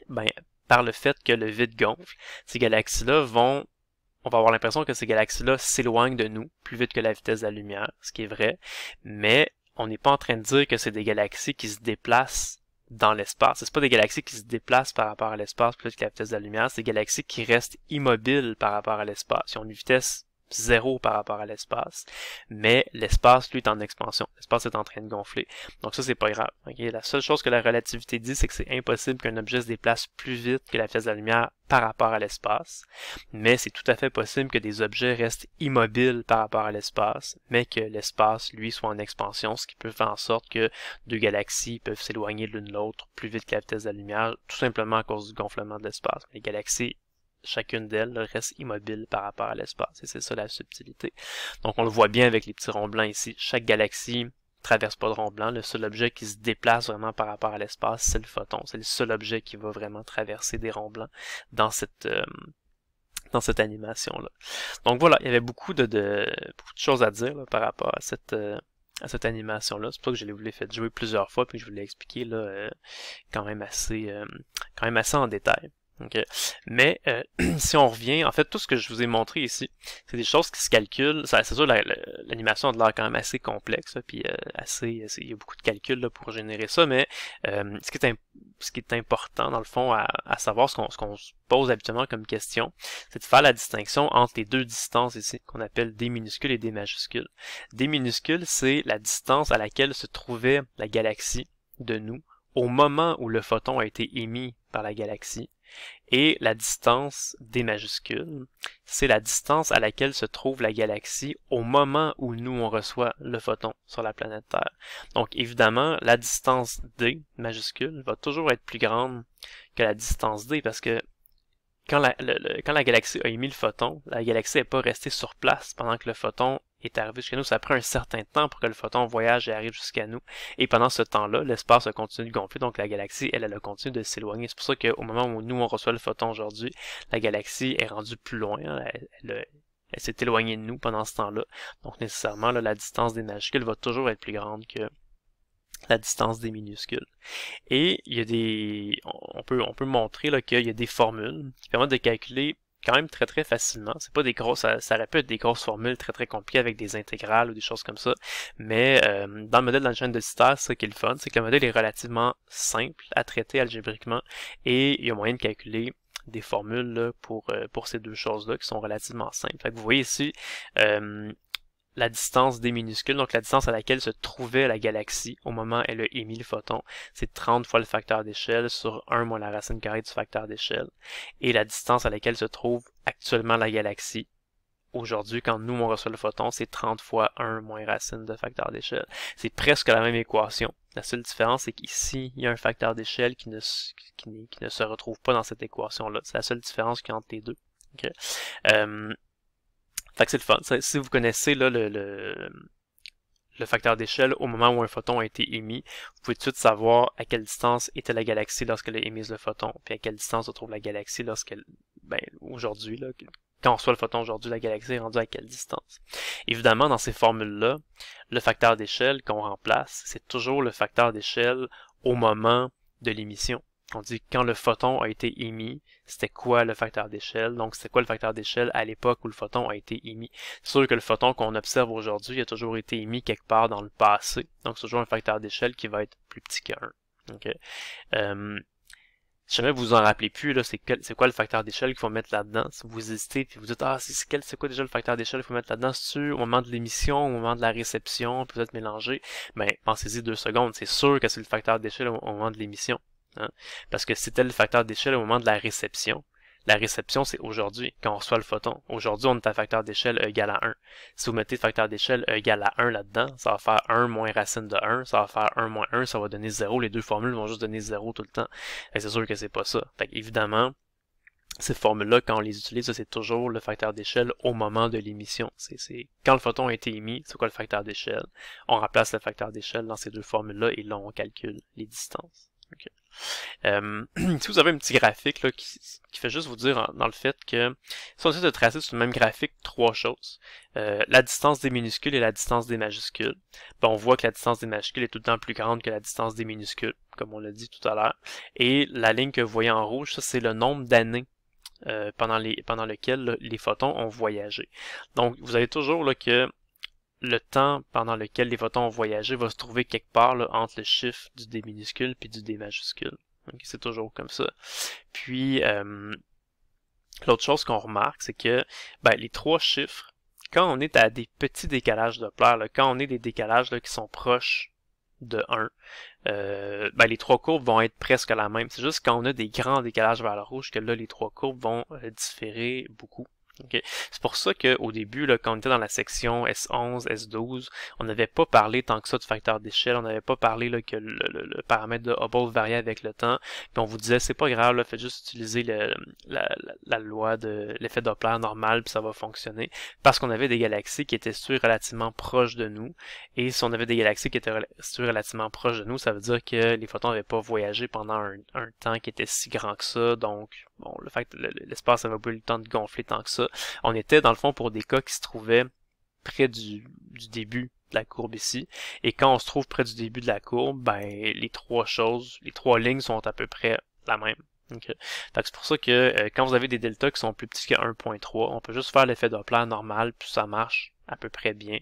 ben, par le fait que le vide gonfle, ces galaxies-là on va avoir l'impression que ces galaxies-là s'éloignent de nous plus vite que la vitesse de la lumière, ce qui est vrai, mais on n'est pas en train de dire que c'est des galaxies qui se déplacent dans l'espace. C'est pas des galaxies qui se déplacent par rapport à l'espace plus vite que la vitesse de la lumière, c'est des galaxies qui restent immobiles par rapport à l'espace. Ils ont une vitesse 0 par rapport à l'espace, mais l'espace, lui, est en expansion. L'espace est en train de gonfler. Donc ça, c'est pas grave. Okay? La seule chose que la relativité dit, c'est que c'est impossible qu'un objet se déplace plus vite que la vitesse de la lumière par rapport à l'espace, mais c'est tout à fait possible que des objets restent immobiles par rapport à l'espace, mais que l'espace, lui, soit en expansion, ce qui peut faire en sorte que deux galaxies peuvent s'éloigner l'une de l'autre plus vite que la vitesse de la lumière, tout simplement à cause du gonflement de l'espace. Les galaxies chacune d'elles reste immobile par rapport à l'espace. Et c'est ça la subtilité. Donc on le voit bien avec les petits ronds blancs ici. Chaque galaxie traverse pas de rond blanc. Le seul objet qui se déplace vraiment par rapport à l'espace, c'est le photon. C'est le seul objet qui va vraiment traverser des ronds blancs dans cette animation-là. Donc voilà, il y avait beaucoup de choses à dire là, par rapport à cette animation-là. C'est pour ça que je l'ai voulu faire jouer plusieurs fois, puis que je vous l'ai expliqué là, quand même assez en détail. Okay. Mais si on revient, en fait, tout ce que je vous ai montré ici, c'est des choses qui se calculent. C'est sûr, l'animation a de l'air quand même assez complexe, là, puis il y a beaucoup de calculs là, pour générer ça, mais ce qui est important, dans le fond, à savoir, ce qu'on se pose habituellement comme question, c'est de faire la distinction entre les deux distances ici, qu'on appelle D minuscule et D majuscule. D minuscule, c'est la distance à laquelle se trouvait la galaxie de nous au moment où le photon a été émis par la galaxie. Et la distance D majuscule, c'est la distance à laquelle se trouve la galaxie au moment où nous on reçoit le photon sur la planète Terre. Donc évidemment, la distance D majuscule va toujours être plus grande que la distance D parce que quand la galaxie a émis le photon, la galaxie n'est pas restée sur place pendant que le photon est arrivé jusqu'à nous. Ça prend un certain temps pour que le photon voyage et arrive jusqu'à nous. Et pendant ce temps-là, l'espace a continué de gonfler, donc la galaxie, elle a continué de s'éloigner. C'est pour ça qu'au moment où nous, on reçoit le photon aujourd'hui, la galaxie est rendue plus loin. Elle s'est éloignée de nous pendant ce temps-là. Donc nécessairement, là, la distance des majuscules va toujours être plus grande que la distance des minuscules. Et il y a on peut montrer là, qu'il y a des formules qui permettent de calculer quand même très très facilement. C'est pas des grosses, ça aurait pu être des grosses formules très très compliquées avec des intégrales ou des choses comme ça. Mais dans le modèle de la chaîne de Sitter, c'est ça qui est le fun, c'est que le modèle est relativement simple à traiter algébriquement et il y a moyen de calculer des formules là, pour ces deux choses-là qui sont relativement simples. Fait que vous voyez ici la distance des minuscules, donc la distance à laquelle se trouvait la galaxie au moment où elle a émis le photon, c'est 30 fois le facteur d'échelle sur 1 moins la racine carrée du facteur d'échelle. Et la distance à laquelle se trouve actuellement la galaxie, aujourd'hui, quand nous on reçoit le photon, c'est 30 fois 1 moins racine de facteur d'échelle. C'est presque la même équation. La seule différence, c'est qu'ici, il y a un facteur d'échelle qui ne se retrouve pas dans cette équation-là. C'est la seule différence qu'il y a entre les deux. Okay. Fait que c'est le fun. Si vous connaissez là, le facteur d'échelle au moment où un photon a été émis, vous pouvez tout de suite savoir à quelle distance était la galaxie lorsqu'elle a émis le photon, puis à quelle distance se trouve la galaxie lorsqu'elle, aujourd'hui, là, quand on reçoit le photon aujourd'hui, la galaxie est rendue à quelle distance. Évidemment, dans ces formules-là, le facteur d'échelle qu'on remplace, c'est toujours le facteur d'échelle au moment de l'émission. On dit quand le photon a été émis, c'était quoi le facteur d'échelle? Donc, c'était quoi le facteur d'échelle à l'époque où le photon a été émis? C'est sûr que le photon qu'on observe aujourd'hui a toujours été émis quelque part dans le passé. Donc, c'est toujours un facteur d'échelle qui va être plus petit que 1. Okay. Si jamais vous en rappelez plus, là, c'est quoi le facteur d'échelle qu'il faut mettre là-dedans? Si vous hésitez puis vous dites, c'est quoi déjà le facteur d'échelle qu'il faut mettre là-dedans? C'est-tu au moment de l'émission, au moment de la réception, puis vous êtes mélangé? Ben, pensez-y 2 secondes. C'est sûr que c'est le facteur d'échelle au moment de l'émission. Hein? Parce que c'était le facteur d'échelle au moment de la réception. La réception, c'est aujourd'hui, quand on reçoit le photon. Aujourd'hui, on est à facteur d'échelle E égale à 1. Si vous mettez facteur d'échelle E égale à 1 là-dedans, ça va faire 1 moins racine de 1, ça va faire 1 moins 1, ça va donner 0. Les deux formules vont juste donner 0 tout le temps. Et c'est sûr que c'est pas ça. Fait évidemment, ces formules-là, quand on les utilise, c'est toujours le facteur d'échelle au moment de l'émission. C'est quand le photon a été émis, c'est quoi le facteur d'échelle? On remplace le facteur d'échelle dans ces deux formules-là et là, on calcule les distances. Okay. Si vous avez un petit graphique là, qui fait juste vous dire dans le fait que si on essaie de tracer sur le même graphique 3 choses, la distance des minuscules et la distance des majuscules, ben, on voit que la distance des majuscules est tout le temps plus grande que la distance des minuscules, comme on l'a dit tout à l'heure. Et la ligne que vous voyez en rouge, ça c'est le nombre d'années pendant lequel là, les photons ont voyagé. Donc vous avez toujours là, que le temps pendant lequel les photons ont voyagé va se trouver quelque part là, entre le chiffre du D minuscule et du D majuscule. Okay, c'est toujours comme ça. Puis, l'autre chose qu'on remarque, c'est que les 3 chiffres, quand on est à des petits décalages Doppler, là, quand on est des décalages là, qui sont proches de 1, les 3 courbes vont être presque la même. C'est juste quand on a des grands décalages vers le rouge que là, les 3 courbes vont différer beaucoup. Okay. C'est pour ça qu'au début, là, quand on était dans la section S11, S12, on n'avait pas parlé tant que ça de facteur d'échelle, on n'avait pas parlé là, que le paramètre de Hubble variait avec le temps, puis on vous disait c'est pas grave, là, faites juste utiliser la loi de l'effet Doppler normal, puis ça va fonctionner, parce qu'on avait des galaxies qui étaient situées relativement proches de nous, et si on avait des galaxies qui étaient situées relativement proches de nous, ça veut dire que les photons n'avaient pas voyagé pendant un temps qui était si grand que ça, donc bon, le fait que l'espace n'avait pas eu le temps de gonfler tant que ça. On était dans le fond pour des cas qui se trouvaient près du début de la courbe ici. Et quand on se trouve près du début de la courbe, ben les trois lignes sont à peu près la même. Okay. Donc c'est pour ça que quand vous avez des deltas qui sont plus petits que 1.3, on peut juste faire l'effet Doppler normal, puis ça marche à peu près bien.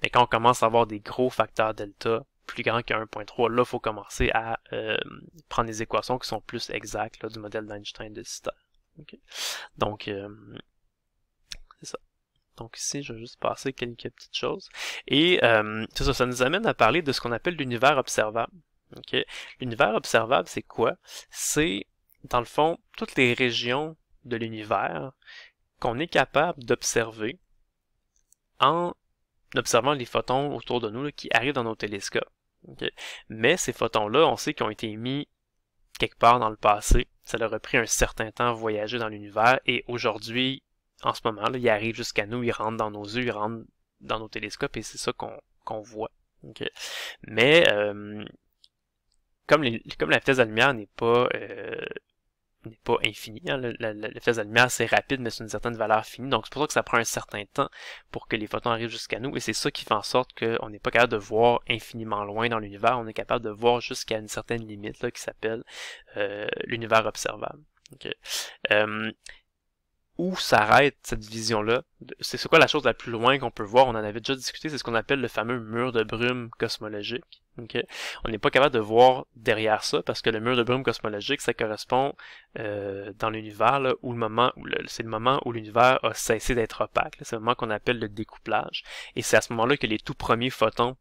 Mais quand on commence à avoir des gros facteurs delta plus grands que 1.3, là, il faut commencer à prendre des équations qui sont plus exactes là, du modèle d'Einstein de Sitter. Okay. Donc, c'est ça. Donc ici, je vais juste passer quelques petites choses. Et ça nous amène à parler de ce qu'on appelle l'univers observable. Okay? L'univers observable, c'est quoi? C'est, dans le fond, toutes les régions de l'univers qu'on est capable d'observer en observant les photons autour de nous là, qui arrivent dans nos télescopes. Okay? Mais ces photons-là, on sait qu'ils ont été émis quelque part dans le passé. Ça leur a pris un certain temps à voyager dans l'univers et aujourd'hui, en ce moment, là, ils arrivent jusqu'à nous, ils rentrent dans nos yeux, ils rentrent dans nos télescopes et c'est ça qu'on voit. Okay. Mais comme la vitesse de la lumière n'est pas infinie, hein, la vitesse de la lumière c'est rapide mais c'est une certaine valeur finie, donc c'est pour ça que ça prend un certain temps pour que les photons arrivent jusqu'à nous et c'est ça qui fait en sorte qu'on n'est pas capable de voir infiniment loin dans l'univers, on est capable de voir jusqu'à une certaine limite là, qui s'appelle l'univers observable. Okay. Où s'arrête cette vision-là? C'est quoi la chose la plus loin qu'on peut voir? On en avait déjà discuté, c'est ce qu'on appelle le fameux mur de brume cosmologique. Okay? On n'est pas capable de voir derrière ça parce que le mur de brume cosmologique, ça correspond dans l'univers où c'est le moment où l'univers a cessé d'être opaque. C'est le moment qu'on appelle le découplage. Et c'est à ce moment-là que les tout premiers photons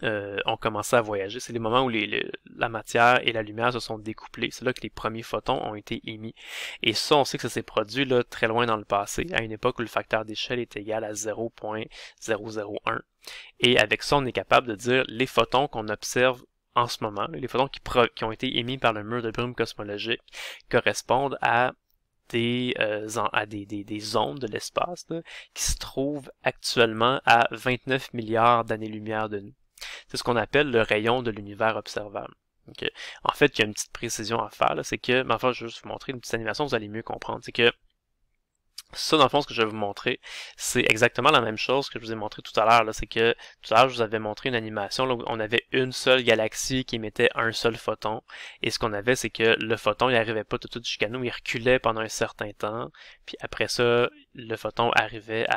ont commencé à voyager. C'est les moments où la matière et la lumière se sont découplées. C'est là que les premiers photons ont été émis. Et ça, on sait que ça s'est produit là, très loin dans le passé, à une époque où le facteur d'échelle est égal à 0.001. Et avec ça, on est capable de dire les photons qu'on observe en ce moment, les photons qui ont été émis par le mur de brume cosmologique, correspondent à des ondes de l'espace qui se trouvent actuellement à 29 milliards d'années-lumière de nous. C'est ce qu'on appelle le rayon de l'univers observable. Okay. En fait, il y a une petite précision à faire, c'est que, mais enfin, je vais juste vous montrer une petite animation, vous allez mieux comprendre. C'est que ça, dans le fond, ce que je vais vous montrer, c'est exactement la même chose que je vous ai montré tout à l'heure. C'est que tout à l'heure, je vous avais montré une animation là, où on avait une seule galaxie qui émettait un seul photon. Et ce qu'on avait, c'est que le photon, il n'arrivait pas tout de suite jusqu'à nous, il reculait pendant un certain temps. Puis après ça, le photon arrivait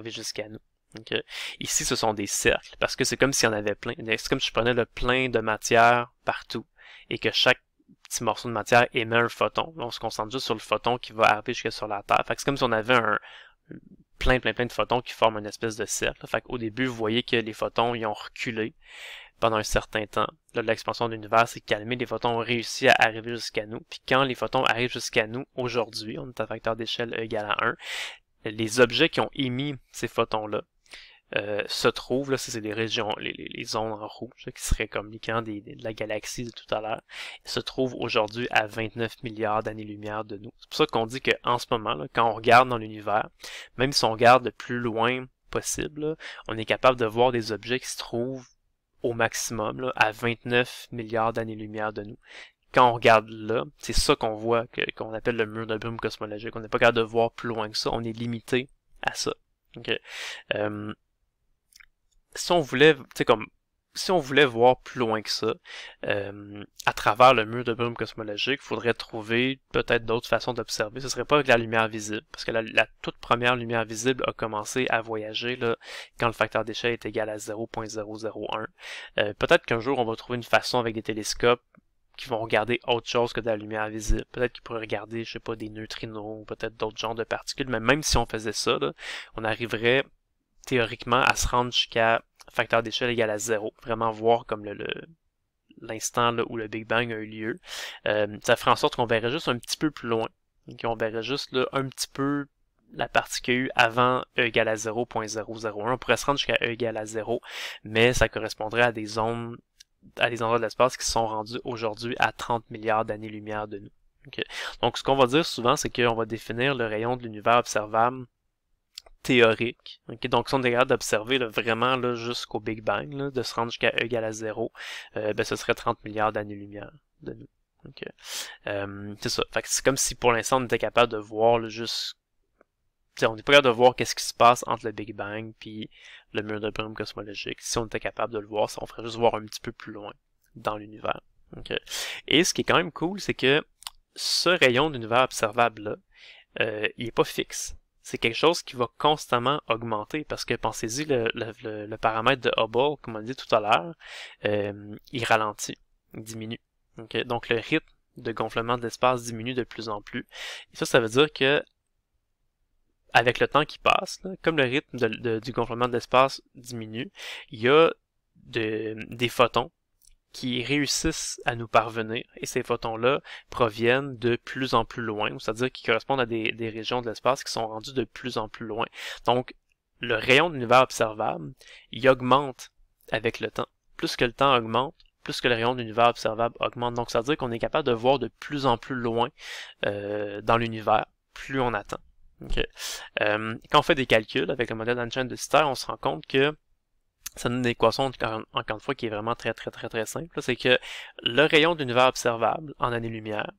jusqu'à nous. Okay. Ici, ce sont des cercles, parce que c'est comme s'il y en avait plein. C'est comme si je prenais le plein de matière partout, et que chaque petit morceau de matière émet un photon. Là, on se concentre juste sur le photon qui va arriver jusque sur la Terre. Fait que c'est comme si on avait plein de photons qui forment une espèce de cercle. Fait qu'au début, vous voyez que les photons, ils ont reculé pendant un certain temps. Là, l'expansion de l'univers s'est calmée, les photons ont réussi à arriver jusqu'à nous. Puis quand les photons arrivent jusqu'à nous aujourd'hui, on est à facteur d'échelle E égale à 1, les objets qui ont émis ces photons-là se trouvent, là, c'est les régions, les zones en rouge, là, qui seraient comme les camps de la galaxie de tout à l'heure, se trouvent aujourd'hui à 29 milliards d'années-lumière de nous. C'est pour ça qu'on dit qu'en ce moment, là, quand on regarde dans l'univers, même si on regarde le plus loin possible, là, on est capable de voir des objets qui se trouvent au maximum là, à 29 milliards d'années-lumière de nous. Quand on regarde là, c'est ça qu'on voit, qu'on appelle le mur de brume cosmologique. On n'est pas capable de voir plus loin que ça, on est limité à ça. Okay. Si on voulait, si on voulait voir plus loin que ça, à travers le mur de brume cosmologique, il faudrait trouver peut-être d'autres façons d'observer. Ce serait pas avec la lumière visible, parce que la toute première lumière visible a commencé à voyager là, quand le facteur d'échelle est égal à 0.001. Peut-être qu'un jour, on va trouver une façon avec des télescopes qui vont regarder autre chose que de la lumière visible. Peut-être qu'ils pourraient regarder, je sais pas, des neutrinos, ou peut-être d'autres genres de particules, mais même si on faisait ça, là, on arriverait théoriquement à se rendre jusqu'à facteur d'échelle égal à 0, vraiment voir comme l'instant où le Big Bang a eu lieu. Ça ferait en sorte qu'on verrait juste un petit peu plus loin. On verrait juste là, un petit peu la partie qu'il y a eu avant E égale à 0.001. On pourrait se rendre jusqu'à E égale à 0, mais ça correspondrait à des zones, à des endroits de l'espace qui sont rendus aujourd'hui à 30 milliards d'années-lumière de nous. Okay. Donc, ce qu'on va dire souvent, c'est qu'on va définir le rayon de l'univers observable théorique. Okay? Donc, si on est capable d'observer vraiment là, jusqu'au Big Bang, là, de se rendre jusqu'à E égale à 0, ben, ce serait 30 milliards d'années-lumière de nous. Okay. C'est ça. Fait que c'est comme si pour l'instant on était capable de voir là, juste... T'sais, on n'est pas capable de voir qu'est-ce qui se passe entre le Big Bang puis le mur de brume cosmologique. Si on était capable de le voir, on ferait juste voir un petit peu plus loin dans l'univers. Okay. Et ce qui est quand même cool, c'est que ce rayon d'univers observable-là, il n'est pas fixe. C'est quelque chose qui va constamment augmenter parce que pensez-y, le paramètre de Hubble, comme on dit tout à l'heure, il ralentit, il diminue. Okay? Donc le rythme de gonflement de l'espace diminue de plus en plus. Et ça veut dire que avec le temps qui passe, là, comme le rythme du gonflement de l'espace diminue, il y a des photons qui réussissent à nous parvenir, et ces photons-là proviennent de plus en plus loin, c'est-à-dire qu'ils correspondent à des régions de l'espace qui sont rendues de plus en plus loin. Donc, le rayon de l'univers observable, il augmente avec le temps. Plus que le temps augmente, plus que le rayon de l'univers observable augmente. Donc, ça veut dire qu'on est capable de voir de plus en plus loin dans l'univers, plus on attend. Okay. Quand on fait des calculs avec le modèle d'Einstein de Sitter, on se rend compte que ça donne une équation, encore une fois, qui est vraiment très simple. C'est que le rayon de l'univers observable en années-lumière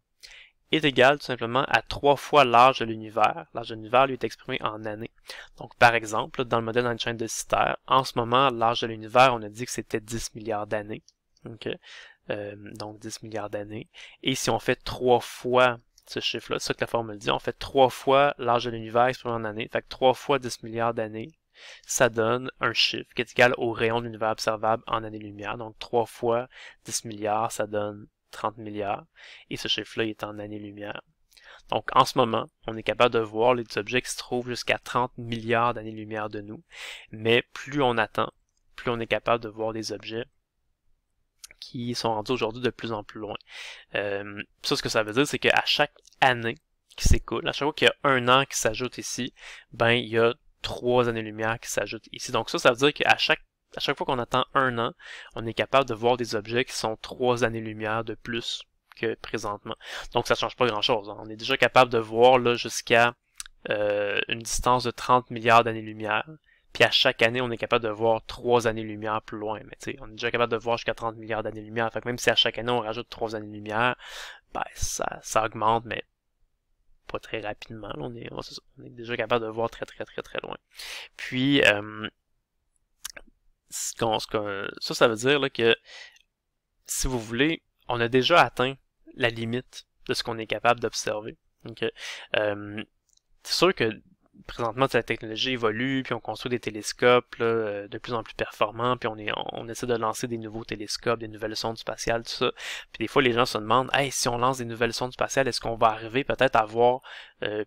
est égal tout simplement à 3 fois l'âge de l'univers. L'âge de l'univers lui est exprimé en années. Donc, par exemple, dans le modèle d'Einstein de Sitter, en ce moment, l'âge de l'univers, on a dit que c'était 10 milliards d'années. Okay. Donc, 10 milliards d'années. Et si on fait 3 fois ce chiffre-là, c'est ça que la formule dit, on fait 3 fois l'âge de l'univers exprimé en années. Fait que 3 fois 10 milliards d'années, ça donne un chiffre qui est égal au rayon de l'univers observable en années-lumière. Donc 3 fois 10 milliards, ça donne 30 milliards. Et ce chiffre-là est en années-lumière. Donc en ce moment, on est capable de voir les objets qui se trouvent jusqu'à 30 milliards d'années-lumière de nous. Mais plus on attend, plus on est capable de voir des objets qui sont rendus aujourd'hui de plus en plus loin. Ça, ce que ça veut dire, c'est qu'à chaque année qui s'écoule, à chaque fois qu'il y a un an qui s'ajoute ici, ben il y a 3 années-lumière qui s'ajoutent ici. Donc ça veut dire qu'à chaque fois qu'on attend un an, on est capable de voir des objets qui sont 3 années-lumière de plus que présentement. Donc ça change pas grand-chose. Hein. On est déjà capable de voir là jusqu'à une distance de 30 milliards d'années-lumière. Puis à chaque année, on est capable de voir 3 années-lumière plus loin. Mais tu sais, on est déjà capable de voir jusqu'à 30 milliards d'années-lumière. Fait que même si à chaque année, on rajoute 3 années-lumière, ben ça augmente, mais pas très rapidement. Là, on est déjà capable de voir très loin. Puis, ça veut dire là, que, si vous voulez, on a déjà atteint la limite de ce qu'on est capable d'observer. Okay? C'est sûr que présentement, la technologie évolue, puis on construit des télescopes là, de plus en plus performants, puis on essaie de lancer des nouveaux télescopes, des nouvelles sondes spatiales, tout ça. Puis des fois, les gens se demandent, hey, si on lance des nouvelles sondes spatiales, est-ce qu'on va arriver peut-être à voir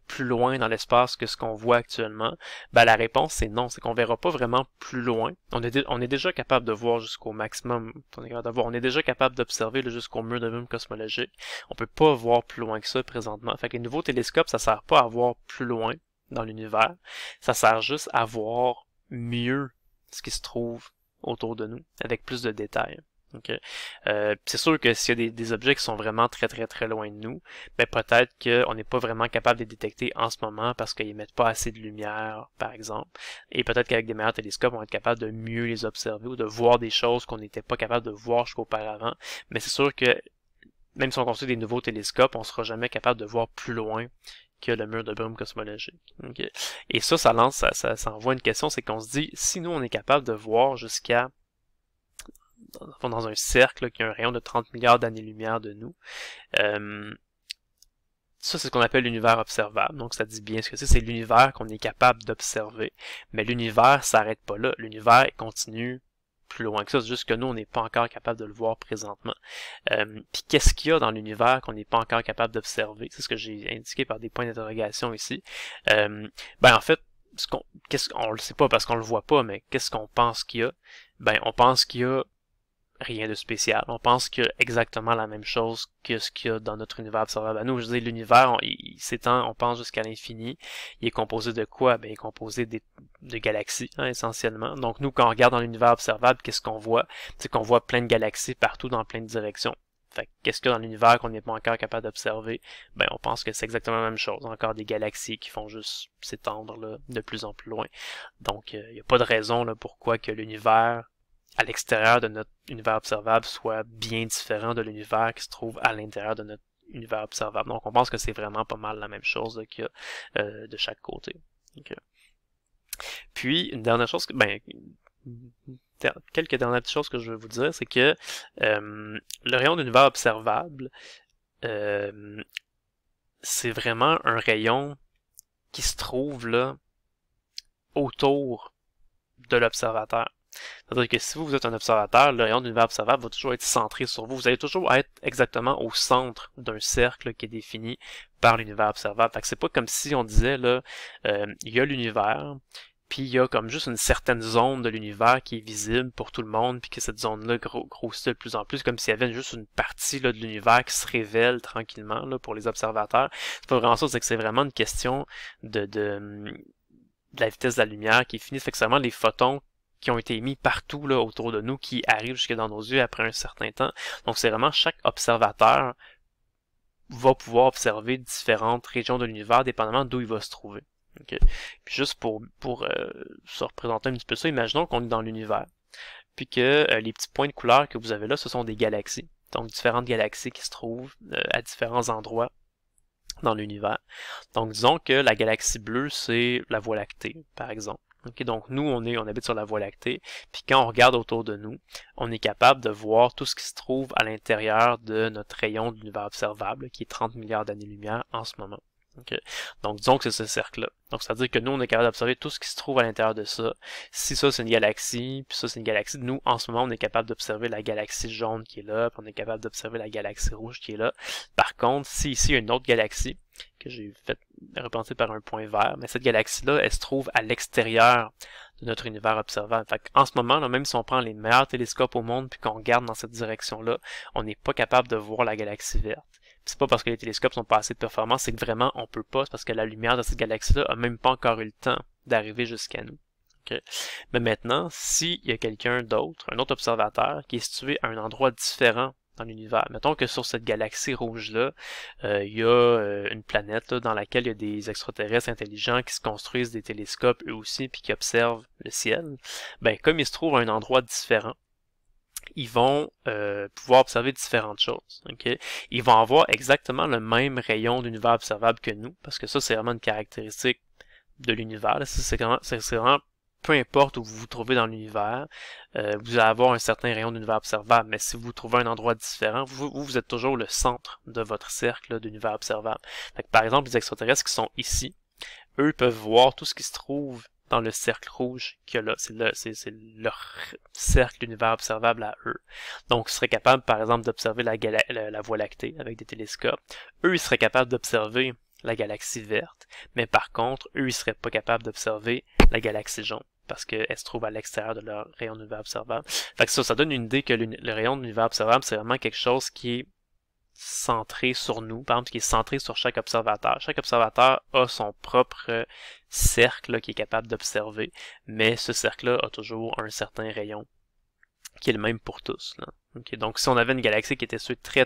plus loin dans l'espace que ce qu'on voit actuellement? Ben la réponse c'est non, c'est qu'on verra pas vraiment plus loin. On est déjà capable de voir jusqu'au maximum. On est déjà capable d'observer jusqu'au mur de brume cosmologique. On peut pas voir plus loin que ça présentement. Fait que les nouveaux télescopes, ça sert pas à voir plus loin dans l'univers, ça sert juste à voir mieux ce qui se trouve autour de nous, avec plus de détails. Okay. C'est sûr que s'il y a des objets qui sont vraiment très loin de nous, ben peut-être qu'on n'est pas vraiment capable de les détecter en ce moment parce qu'ils émettent pas assez de lumière, par exemple. Et peut-être qu'avec des meilleurs télescopes, on va être capable de mieux les observer ou de voir des choses qu'on n'était pas capable de voir jusqu'auparavant. Mais c'est sûr que même si on construit des nouveaux télescopes, on sera jamais capable de voir plus loin que le mur de brume cosmologique. Okay. Et ça envoie une question, c'est qu'on se dit, si nous on est capable de voir jusqu'à dans un cercle là, qui a un rayon de 30 milliards d'années-lumière de nous, ça c'est ce qu'on appelle l'univers observable. Donc ça dit bien ce que c'est l'univers qu'on est capable d'observer. Mais l'univers s'arrête pas là. L'univers continue plus loin que ça, c'est juste que nous, on n'est pas encore capable de le voir présentement. Puis qu'est-ce qu'il y a dans l'univers qu'on n'est pas encore capable d'observer? C'est ce que j'ai indiqué par des points d'interrogation ici. Ben en fait, on le sait pas parce qu'on le voit pas, mais qu'est-ce qu'on pense qu'il y a? Ben on pense qu'il y a rien de spécial. On pense qu'il y a exactement la même chose que ce qu'il y a dans notre univers observable à nous. Je veux dire, l'univers, il s'étend, on pense jusqu'à l'infini. Il est composé de quoi? Ben, il est composé de galaxies, hein, essentiellement. Donc nous, quand on regarde dans l'univers observable, qu'est-ce qu'on voit? C'est qu'on voit plein de galaxies partout dans plein de directions. Fait qu'est-ce qu'il y a dans l'univers qu'on n'est pas encore capable d'observer? Ben, on pense que c'est exactement la même chose. Encore des galaxies qui font juste s'étendre là, de plus en plus loin. Donc, il n'y a pas de raison là, pourquoi que l'univers à l'extérieur de notre univers observable soit bien différent de l'univers qui se trouve à l'intérieur de notre univers observable. Donc, on pense que c'est vraiment pas mal la même chose là, qu'il y a de chaque côté. Okay. Puis, une dernière chose, quelques dernières petites choses que je veux vous dire, c'est que le rayon d'univers observable, c'est vraiment un rayon qui se trouve là autour de l'observateur. C'est-à-dire que si vous êtes un observateur, le rayon d'univers observable va toujours être centré sur vous. Vous allez toujours être exactement au centre d'un cercle qui est défini par l'univers observable. Fait que c'est pas comme si on disait là, il y a l'univers, puis il y a comme juste une certaine zone de l'univers qui est visible pour tout le monde, puis que cette zone-là grossit de plus en plus, comme s'il y avait juste une partie là, de l'univers qui se révèle tranquillement là, pour les observateurs. C'est pas vraiment ça, c'est que c'est vraiment une question de la vitesse de la lumière qui est finie. Ça fait que c'est vraiment les photons qui ont été émis partout là, autour de nous, qui arrivent jusque dans nos yeux après un certain temps. Donc c'est vraiment chaque observateur va pouvoir observer différentes régions de l'univers dépendamment d'où il va se trouver. Okay. Puis juste pour se représenter un petit peu ça, imaginons qu'on est dans l'univers, puis que les petits points de couleur que vous avez là, ce sont des galaxies. Donc différentes galaxies qui se trouvent à différents endroits dans l'univers. Donc disons que la galaxie bleue, c'est la Voie lactée, par exemple. Okay, donc nous, on habite sur la Voie lactée, puis quand on regarde autour de nous, on est capable de voir tout ce qui se trouve à l'intérieur de notre rayon d'univers observable, qui est 30 milliards d'années-lumière en ce moment. Okay. Donc disons que c'est ce cercle-là. Donc c'est-à-dire que nous, on est capable d'observer tout ce qui se trouve à l'intérieur de ça. Si ça, c'est une galaxie, puis ça, c'est une galaxie, nous, en ce moment, on est capable d'observer la galaxie jaune qui est là, puis on est capable d'observer la galaxie rouge qui est là. Par contre, si ici, il y a une autre galaxie, que j'ai fait représenter par un point vert, mais cette galaxie-là, elle se trouve à l'extérieur de notre univers observable. Fait qu'en ce moment, là, même si on prend les meilleurs télescopes au monde puis qu'on regarde dans cette direction-là, on n'est pas capable de voir la galaxie verte. C'est pas parce que les télescopes sont pas assez de performance, c'est que vraiment on peut pas, c'est parce que la lumière de cette galaxie-là a même pas encore eu le temps d'arriver jusqu'à nous. Okay. Mais maintenant, s'il y a quelqu'un d'autre, un autre observateur, qui est situé à un endroit différent dans l'univers. Mettons que sur cette galaxie rouge-là, il y a une planète là, dans laquelle il y a des extraterrestres intelligents qui se construisent des télescopes eux aussi, puis qui observent le ciel. Ben, comme ils se trouvent à un endroit différent, ils vont pouvoir observer différentes choses. Okay? Ils vont avoir exactement le même rayon d'univers observable que nous, parce que ça, c'est vraiment une caractéristique de l'univers. C'est vraiment peu importe où vous vous trouvez dans l'univers, vous allez avoir un certain rayon d'univers observable, mais si vous trouvez un endroit différent, vous êtes toujours le centre de votre cercle d'univers observable. Fait que, par exemple, les extraterrestres qui sont ici, eux peuvent voir tout ce qui se trouve dans le cercle rouge qu'il y a là. C'est leur cercle d'univers observable à eux. Donc, ils seraient capables, par exemple, d'observer la Voie lactée avec des télescopes. Eux, ils seraient capables d'observer la galaxie verte, mais par contre, eux, ils seraient pas capables d'observer la galaxie jaune, parce qu'elle se trouve à l'extérieur de leur rayon d'univers observable. Fait que ça donne une idée que le rayon d'univers observable, c'est vraiment quelque chose qui est centré sur nous, par exemple, qui est centré sur chaque observateur. Chaque observateur a son propre cercle qui est capable d'observer, mais ce cercle-là a toujours un certain rayon qui est le même pour tous. Là. Okay, donc si on avait une galaxie qui était située très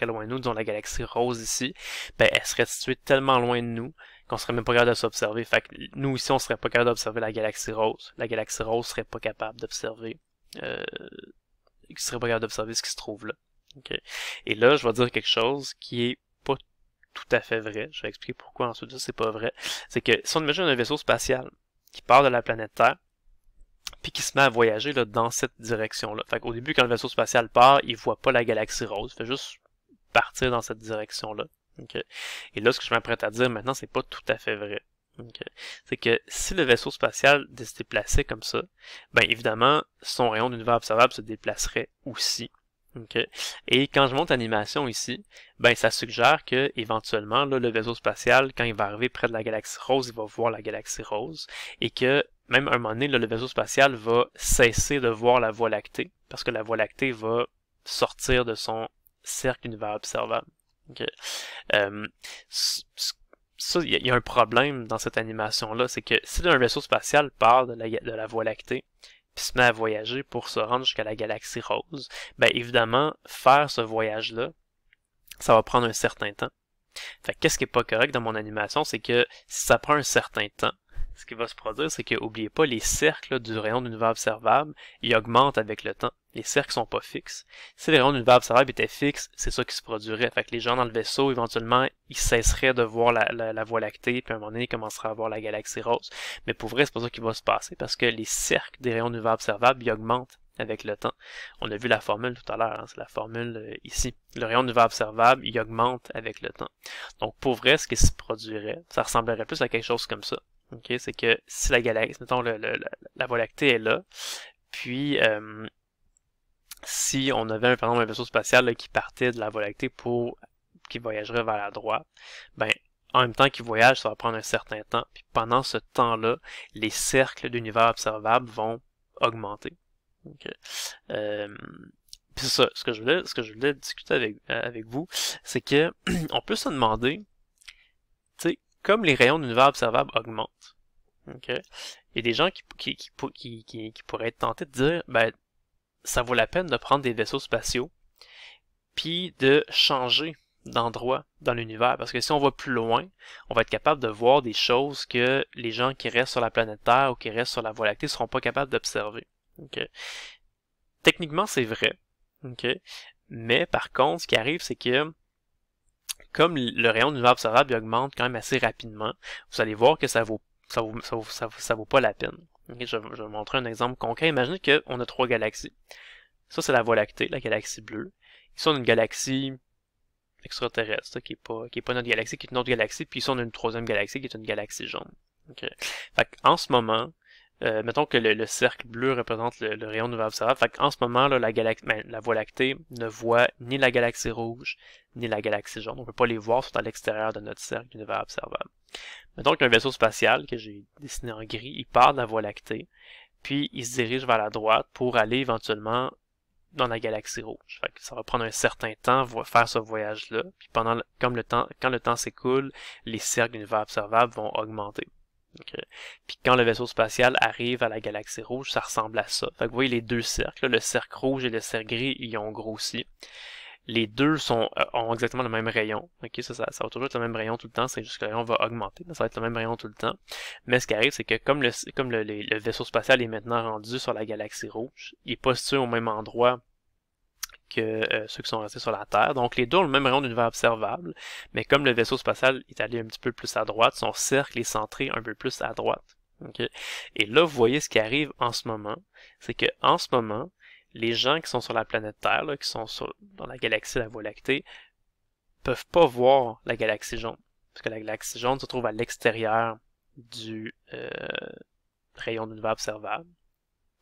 loin de nous, disons la galaxie rose ici, ben elle serait située tellement loin de nous qu'on serait même pas capable de s'observer. Fait que nous ici, on serait pas capable d'observer la galaxie rose. La galaxie rose serait pas capable d'observer ce qui se trouve là. Okay. Et là, je vais dire quelque chose qui est pas tout à fait vrai. Je vais expliquer pourquoi ensuite c'est pas vrai. C'est que si on imagine un vaisseau spatial qui part de la planète Terre, puis qui se met à voyager là, dans cette direction-là. Fait qu'au début, quand le vaisseau spatial part, il voit pas la galaxie rose, il fait juste partir dans cette direction-là. Okay. Et là, ce que je m'apprête à dire maintenant, c'est pas tout à fait vrai. Okay. C'est que si le vaisseau spatial se déplaçait comme ça, ben évidemment, son rayon d'univers observable se déplacerait aussi. Okay. Et quand je monte l'animation ici, ben ça suggère que éventuellement là, le vaisseau spatial, quand il va arriver près de la galaxie rose, il va voir la galaxie rose, et que même à un moment donné, là, le vaisseau spatial va cesser de voir la Voie lactée, parce que la Voie lactée va sortir de son cercle univers observable. Okay. Ça, il y a un problème dans cette animation-là, c'est que si un vaisseau spatial part de la Voie lactée, puis se met à voyager pour se rendre jusqu'à la galaxie rose, ben évidemment, faire ce voyage-là, ça va prendre un certain temps. Fait que qu'est-ce qui est pas correct dans mon animation, c'est que si ça prend un certain temps, ce qui va se produire, c'est que, oubliez pas, les cercles du rayon d'univers observable, ils augmentent avec le temps. Les cercles sont pas fixes. Si les rayons d'univers observable étaient fixes, c'est ça qui se produirait. Fait que les gens dans le vaisseau, éventuellement, ils cesseraient de voir la Voie lactée, puis à un moment donné, ils commenceraient à voir la galaxie rose. Mais pour vrai, c'est pas ça qui va se passer, parce que les cercles des rayons d'univers observable, ils augmentent avec le temps. On a vu la formule tout à l'heure, hein, c'est la formule ici. Le rayon d'univers observable, il augmente avec le temps. Donc pour vrai, ce qui se produirait, ça ressemblerait plus à quelque chose comme ça. Okay, c'est que si la galaxie, mettons la Voie lactée est là, puis si on avait par exemple un vaisseau spatial là, qui partait de la Voie lactée qui voyagerait vers la droite, ben en même temps qu'il voyage, ça va prendre un certain temps. Puis pendant ce temps-là, les cercles d'univers observable vont augmenter. Okay. Puis c'est ça, ce que je voulais discuter avec vous, c'est que on peut se demander, tu sais, comme les rayons d'univers observable augmentent, okay, il y a des gens qui pourraient être tentés de dire, ben, ça vaut la peine de prendre des vaisseaux spatiaux, puis de changer d'endroit dans l'univers, parce que si on va plus loin, on va être capable de voir des choses que les gens qui restent sur la planète Terre ou qui restent sur la Voie lactée ne seront pas capables d'observer. Okay. Techniquement, c'est vrai, okay, mais par contre, ce qui arrive, c'est que comme le rayon d'univers observable augmente quand même assez rapidement, vous allez voir que ça vaut pas la peine. Okay, je vais vous montrer un exemple concret. Imaginez qu'on a 3 galaxies. Ça, c'est la Voie lactée, la galaxie bleue. Ici, on a une galaxie extraterrestre, qui est pas notre galaxie, qui est une autre galaxie, puis ici, on a une 3e galaxie, qui est une galaxie jaune. Okay. Fait en ce moment, mettons que le cercle bleu représente le rayon d'univers observable. Fait qu'en ce moment, là, la Voie lactée ne voit ni la galaxie rouge, ni la galaxie jaune. On ne peut pas les voir, ils sont à l'extérieur de notre cercle d'univers observable. Mettons qu'un vaisseau spatial, que j'ai dessiné en gris, il part de la Voie lactée, puis il se dirige vers la droite pour aller éventuellement dans la galaxie rouge. Fait que ça va prendre un certain temps pour faire ce voyage-là, puis quand le temps s'écoule, les cercles d'univers observable vont augmenter. Okay. Puis quand le vaisseau spatial arrive à la galaxie rouge, ça ressemble à ça. Fait que vous voyez les deux cercles, là, le cercle rouge et le cercle gris, ils ont grossi. Les deux ont exactement le même rayon. Okay, ça va toujours être le même rayon tout le temps, c'est juste que le rayon va augmenter, mais ça va être le même rayon tout le temps. Mais ce qui arrive, c'est que comme le vaisseau spatial est maintenant rendu sur la galaxie rouge, il est pas situé au même endroit que ceux qui sont restés sur la Terre. Donc les deux ont le même rayon d'univers observable, mais comme le vaisseau spatial est allé un petit peu plus à droite, son cercle est centré un peu plus à droite. Okay? Et là, vous voyez ce qui arrive en ce moment, c'est que en ce moment, les gens qui sont sur la planète Terre, là, qui sont dans la galaxie de la Voie lactée, peuvent pas voir la galaxie jaune. Parce que la galaxie jaune se trouve à l'extérieur du rayon d'univers observable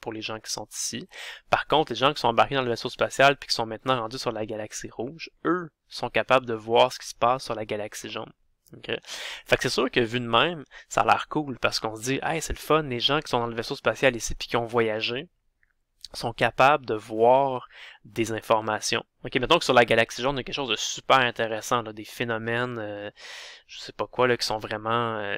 pour les gens qui sont ici. Par contre, les gens qui sont embarqués dans le vaisseau spatial puis qui sont maintenant rendus sur la galaxie rouge, eux sont capables de voir ce qui se passe sur la galaxie jaune. Okay. Fait que c'est sûr que vu de même, ça a l'air cool parce qu'on se dit, hey, c'est le fun, les gens qui sont dans le vaisseau spatial ici puis qui ont voyagé sont capables de voir des informations. Ok, mettons que sur la galaxie jaune, il y a quelque chose de super intéressant, là, des phénomènes, je sais pas quoi, là, qui sont vraiment,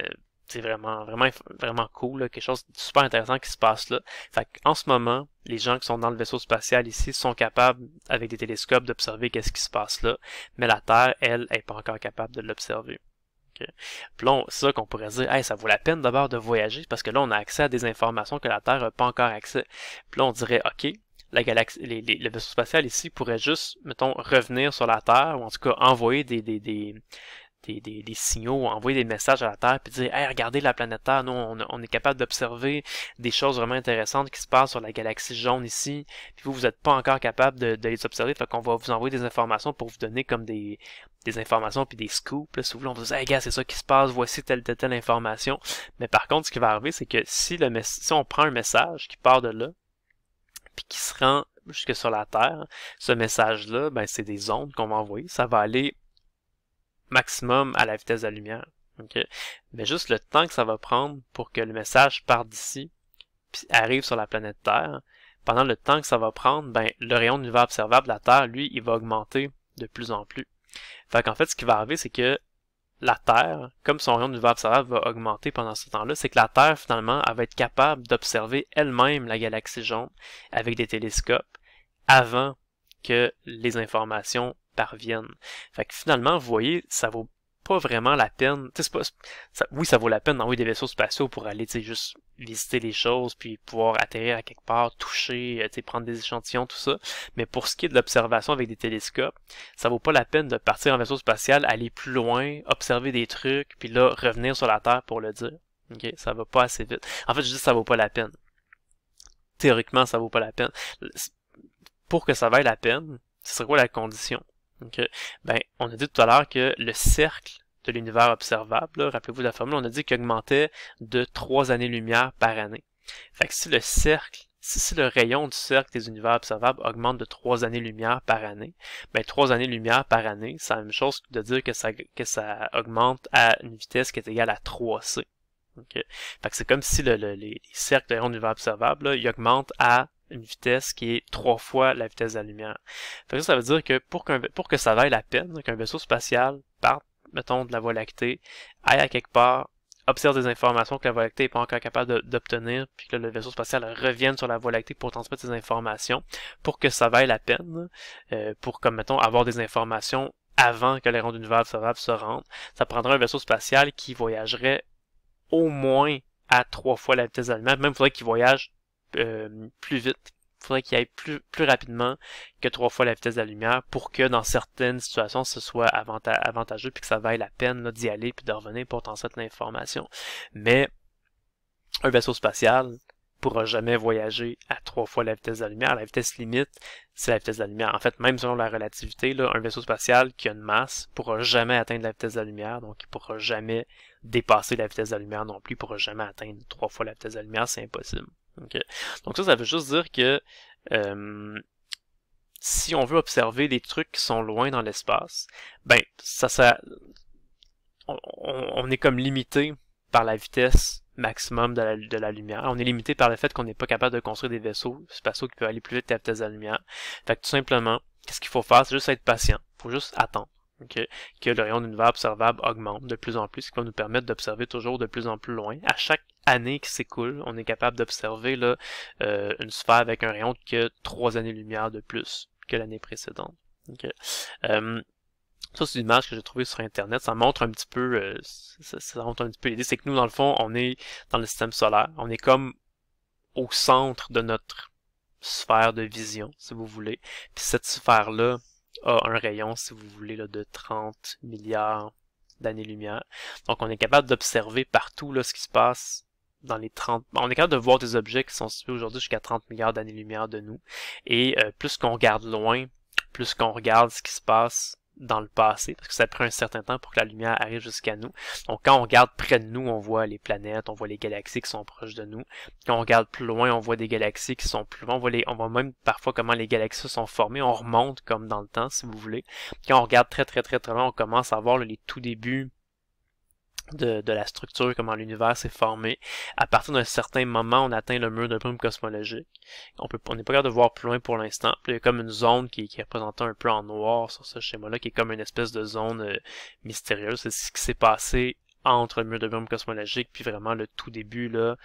c'est vraiment cool, là, quelque chose de super intéressant qui se passe là. Fait qu'en ce moment, les gens qui sont dans le vaisseau spatial ici sont capables, avec des télescopes, d'observer qu'est-ce qui se passe là, mais la Terre, elle, est pas encore capable de l'observer. Okay. Puis là, c'est ça qu'on pourrait dire, hey, ça vaut la peine d'abord de voyager parce que là, on a accès à des informations que la Terre n'a pas encore accès. Puis là, on dirait, ok, la galaxie, le vaisseau spatial ici pourrait juste, mettons, revenir sur la Terre ou en tout cas envoyer des signaux, envoyer des messages à la Terre puis dire, hey, regardez la planète Terre, nous, on est capable d'observer des choses vraiment intéressantes qui se passent sur la galaxie jaune ici, puis vous n'êtes pas encore capable de les observer, fait qu'on va vous envoyer des informations pour vous donner comme des informations puis des scoops, là, si vous voulez, on vous dit, hey gars, c'est ça qui se passe, voici telle information. Mais par contre, ce qui va arriver, c'est que si on prend un message qui part de là, puis qui se rend jusque sur la Terre, ce message-là, ben c'est des ondes qu'on va envoyer, ça va aller maximum à la vitesse de la lumière. Okay? Mais juste le temps que ça va prendre pour que le message parte d'ici puis arrive sur la planète Terre, pendant le temps que ça va prendre, ben, le rayon de l'univers observable de la Terre, lui, il va augmenter de plus en plus. Fait qu'en fait, ce qui va arriver, c'est que la Terre, comme son rayon d'univers observable va augmenter pendant ce temps-là, c'est que la Terre, finalement, elle va être capable d'observer elle-même la galaxie jaune avec des télescopes avant que les informations parviennent. Fait que finalement, vous voyez, ça vaut pas vraiment la peine. Oui, ça vaut la peine d'envoyer des vaisseaux spatiaux pour aller juste visiter les choses, puis pouvoir atterrir à quelque part, toucher, prendre des échantillons, tout ça. Mais pour ce qui est de l'observation avec des télescopes, ça vaut pas la peine de partir en vaisseau spatial, aller plus loin, observer des trucs, puis là, revenir sur la Terre pour le dire. Ok, ça va pas assez vite. En fait, je dis ça vaut pas la peine. Théoriquement, ça vaut pas la peine. Pour que ça vaille la peine, ce serait quoi la condition? Okay. Ben, on a dit tout à l'heure que le cercle de l'univers observable, rappelez-vous de la formule, on a dit qu'il augmentait de 3 années-lumière par année. Fait que si le rayon du cercle des univers observables augmente de 3 années-lumière par année, ben 3 années-lumière par année, c'est la même chose que de dire que ça augmente à une vitesse qui est égale à 3c. Okay. Fait que c'est comme si les cercles de rayon de l'univers observable, là, ils augmentent à une vitesse qui est 3 fois la vitesse de la lumière. Fait que ça veut dire que pour que ça vaille la peine, qu'un vaisseau spatial parte, mettons, de la Voie lactée, aille à quelque part, observe des informations que la Voie lactée n'est pas encore capable d'obtenir, puis que le vaisseau spatial revienne sur la Voie lactée pour transmettre ces informations, pour que ça vaille la peine, pour, comme mettons, avoir des informations avant que les ronds d'univers observable se rendent, ça prendrait un vaisseau spatial qui voyagerait au moins à 3 fois la vitesse de la lumière, même il faudrait qu'il voyage plus vite. Il faudrait qu'il aille plus rapidement que 3 fois la vitesse de la lumière pour que dans certaines situations ce soit avantageux puis que ça vaille la peine d'y aller puis de revenir pour transmettre l'information. Mais un vaisseau spatial pourra jamais voyager à 3 fois la vitesse de la lumière. La vitesse limite, c'est la vitesse de la lumière. En fait, même selon la relativité, là, un vaisseau spatial qui a une masse pourra jamais atteindre la vitesse de la lumière, donc il pourra jamais dépasser la vitesse de la lumière non plus, il pourra jamais atteindre 3 fois la vitesse de la lumière, c'est impossible. Okay. Donc ça veut juste dire que si on veut observer des trucs qui sont loin dans l'espace, ben on est comme limité par la vitesse maximum de la lumière. On est limité par le fait qu'on n'est pas capable de construire des vaisseaux spatiaux qui peuvent aller plus vite que la vitesse de la lumière. Fait que tout simplement, qu'est-ce qu'il faut faire? C'est juste être patient. Il faut juste attendre. Okay, que le rayon d'univers observable augmente de plus en plus, ce qui va nous permettre d'observer toujours de plus en plus loin. À chaque année qui s'écoule, on est capable d'observer là une sphère avec un rayon de 3 années-lumière de plus que l'année précédente. Okay. Ça, c'est une image que j'ai trouvée sur Internet. Ça montre un petit peu, ça montre un petit peu l'idée. C'est que nous, dans le fond, on est dans le système solaire. On est comme au centre de notre sphère de vision, si vous voulez. Puis cette sphère-là a un rayon, si vous voulez, là, de 30 milliards d'années-lumière. Donc, on est capable d'observer partout là, ce qui se passe dans les 30... On est capable de voir des objets qui sont situés aujourd'hui jusqu'à 30 milliards d'années-lumière de nous. Et plus qu'on regarde loin, plus qu'on regarde ce qui se passe dans le passé, parce que ça prend un certain temps pour que la lumière arrive jusqu'à nous. Donc quand on regarde près de nous, on voit les planètes, on voit les galaxies qui sont proches de nous. Quand on regarde plus loin, on voit des galaxies qui sont plus loin. On voit même parfois comment les galaxies sont formées. On remonte comme dans le temps, si vous voulez. Quand on regarde très loin, on commence à voir les tout débuts de la structure, comment l'univers s'est formé. À partir d'un certain moment, on atteint le mur de brume cosmologique. On n'est pas capable de voir plus loin pour l'instant. Il y a comme une zone qui est représentée un peu en noir sur ce schéma-là, qui est comme une espèce de zone mystérieuse. C'est ce qui s'est passé entre le mur de brume cosmologique puis vraiment le tout début là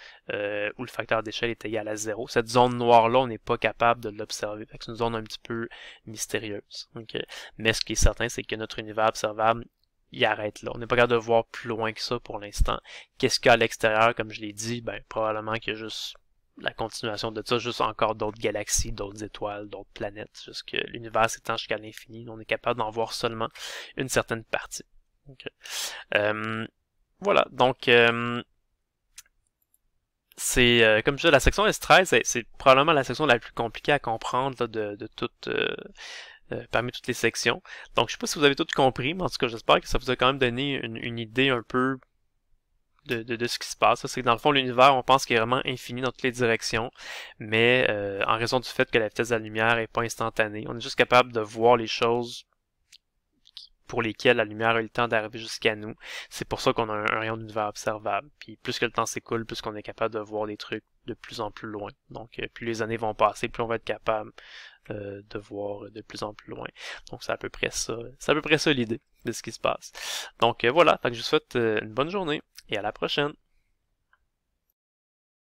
où le facteur d'échelle est égal à 0. Cette zone noire-là, on n'est pas capable de l'observer. C'est une zone un petit peu mystérieuse. Okay? Mais ce qui est certain, c'est que notre univers observable il arrête là. On n'est pas capable de voir plus loin que ça pour l'instant. Qu'est-ce qu'il y a à l'extérieur, comme je l'ai dit? Ben, probablement qu'il y a juste la continuation de ça, juste encore d'autres galaxies, d'autres étoiles, d'autres planètes. Juste que l'univers s'étend jusqu'à l'infini. On est capable d'en voir seulement une certaine partie. Okay. Voilà. Donc, c'est comme je disais, la section S13, c'est probablement la section la plus compliquée à comprendre là, de toute... parmi toutes les sections. Donc, je sais pas si vous avez tout compris, mais en tout cas, j'espère que ça vous a quand même donné une idée un peu de ce qui se passe. C'est que dans le fond, l'univers, on pense qu'il est vraiment infini dans toutes les directions, mais en raison du fait que la vitesse de la lumière est pas instantanée, on est juste capable de voir les choses pour lesquels la lumière a eu le temps d'arriver jusqu'à nous. C'est pour ça qu'on a un rayon d'univers observable. Puis plus que le temps s'écoule, plus qu'on est capable de voir des trucs de plus en plus loin. Donc plus les années vont passer, plus on va être capable de voir de plus en plus loin. Donc c'est à peu près ça. C'est à peu près ça l'idée de ce qui se passe. Donc voilà, donc je vous souhaite une bonne journée et à la prochaine.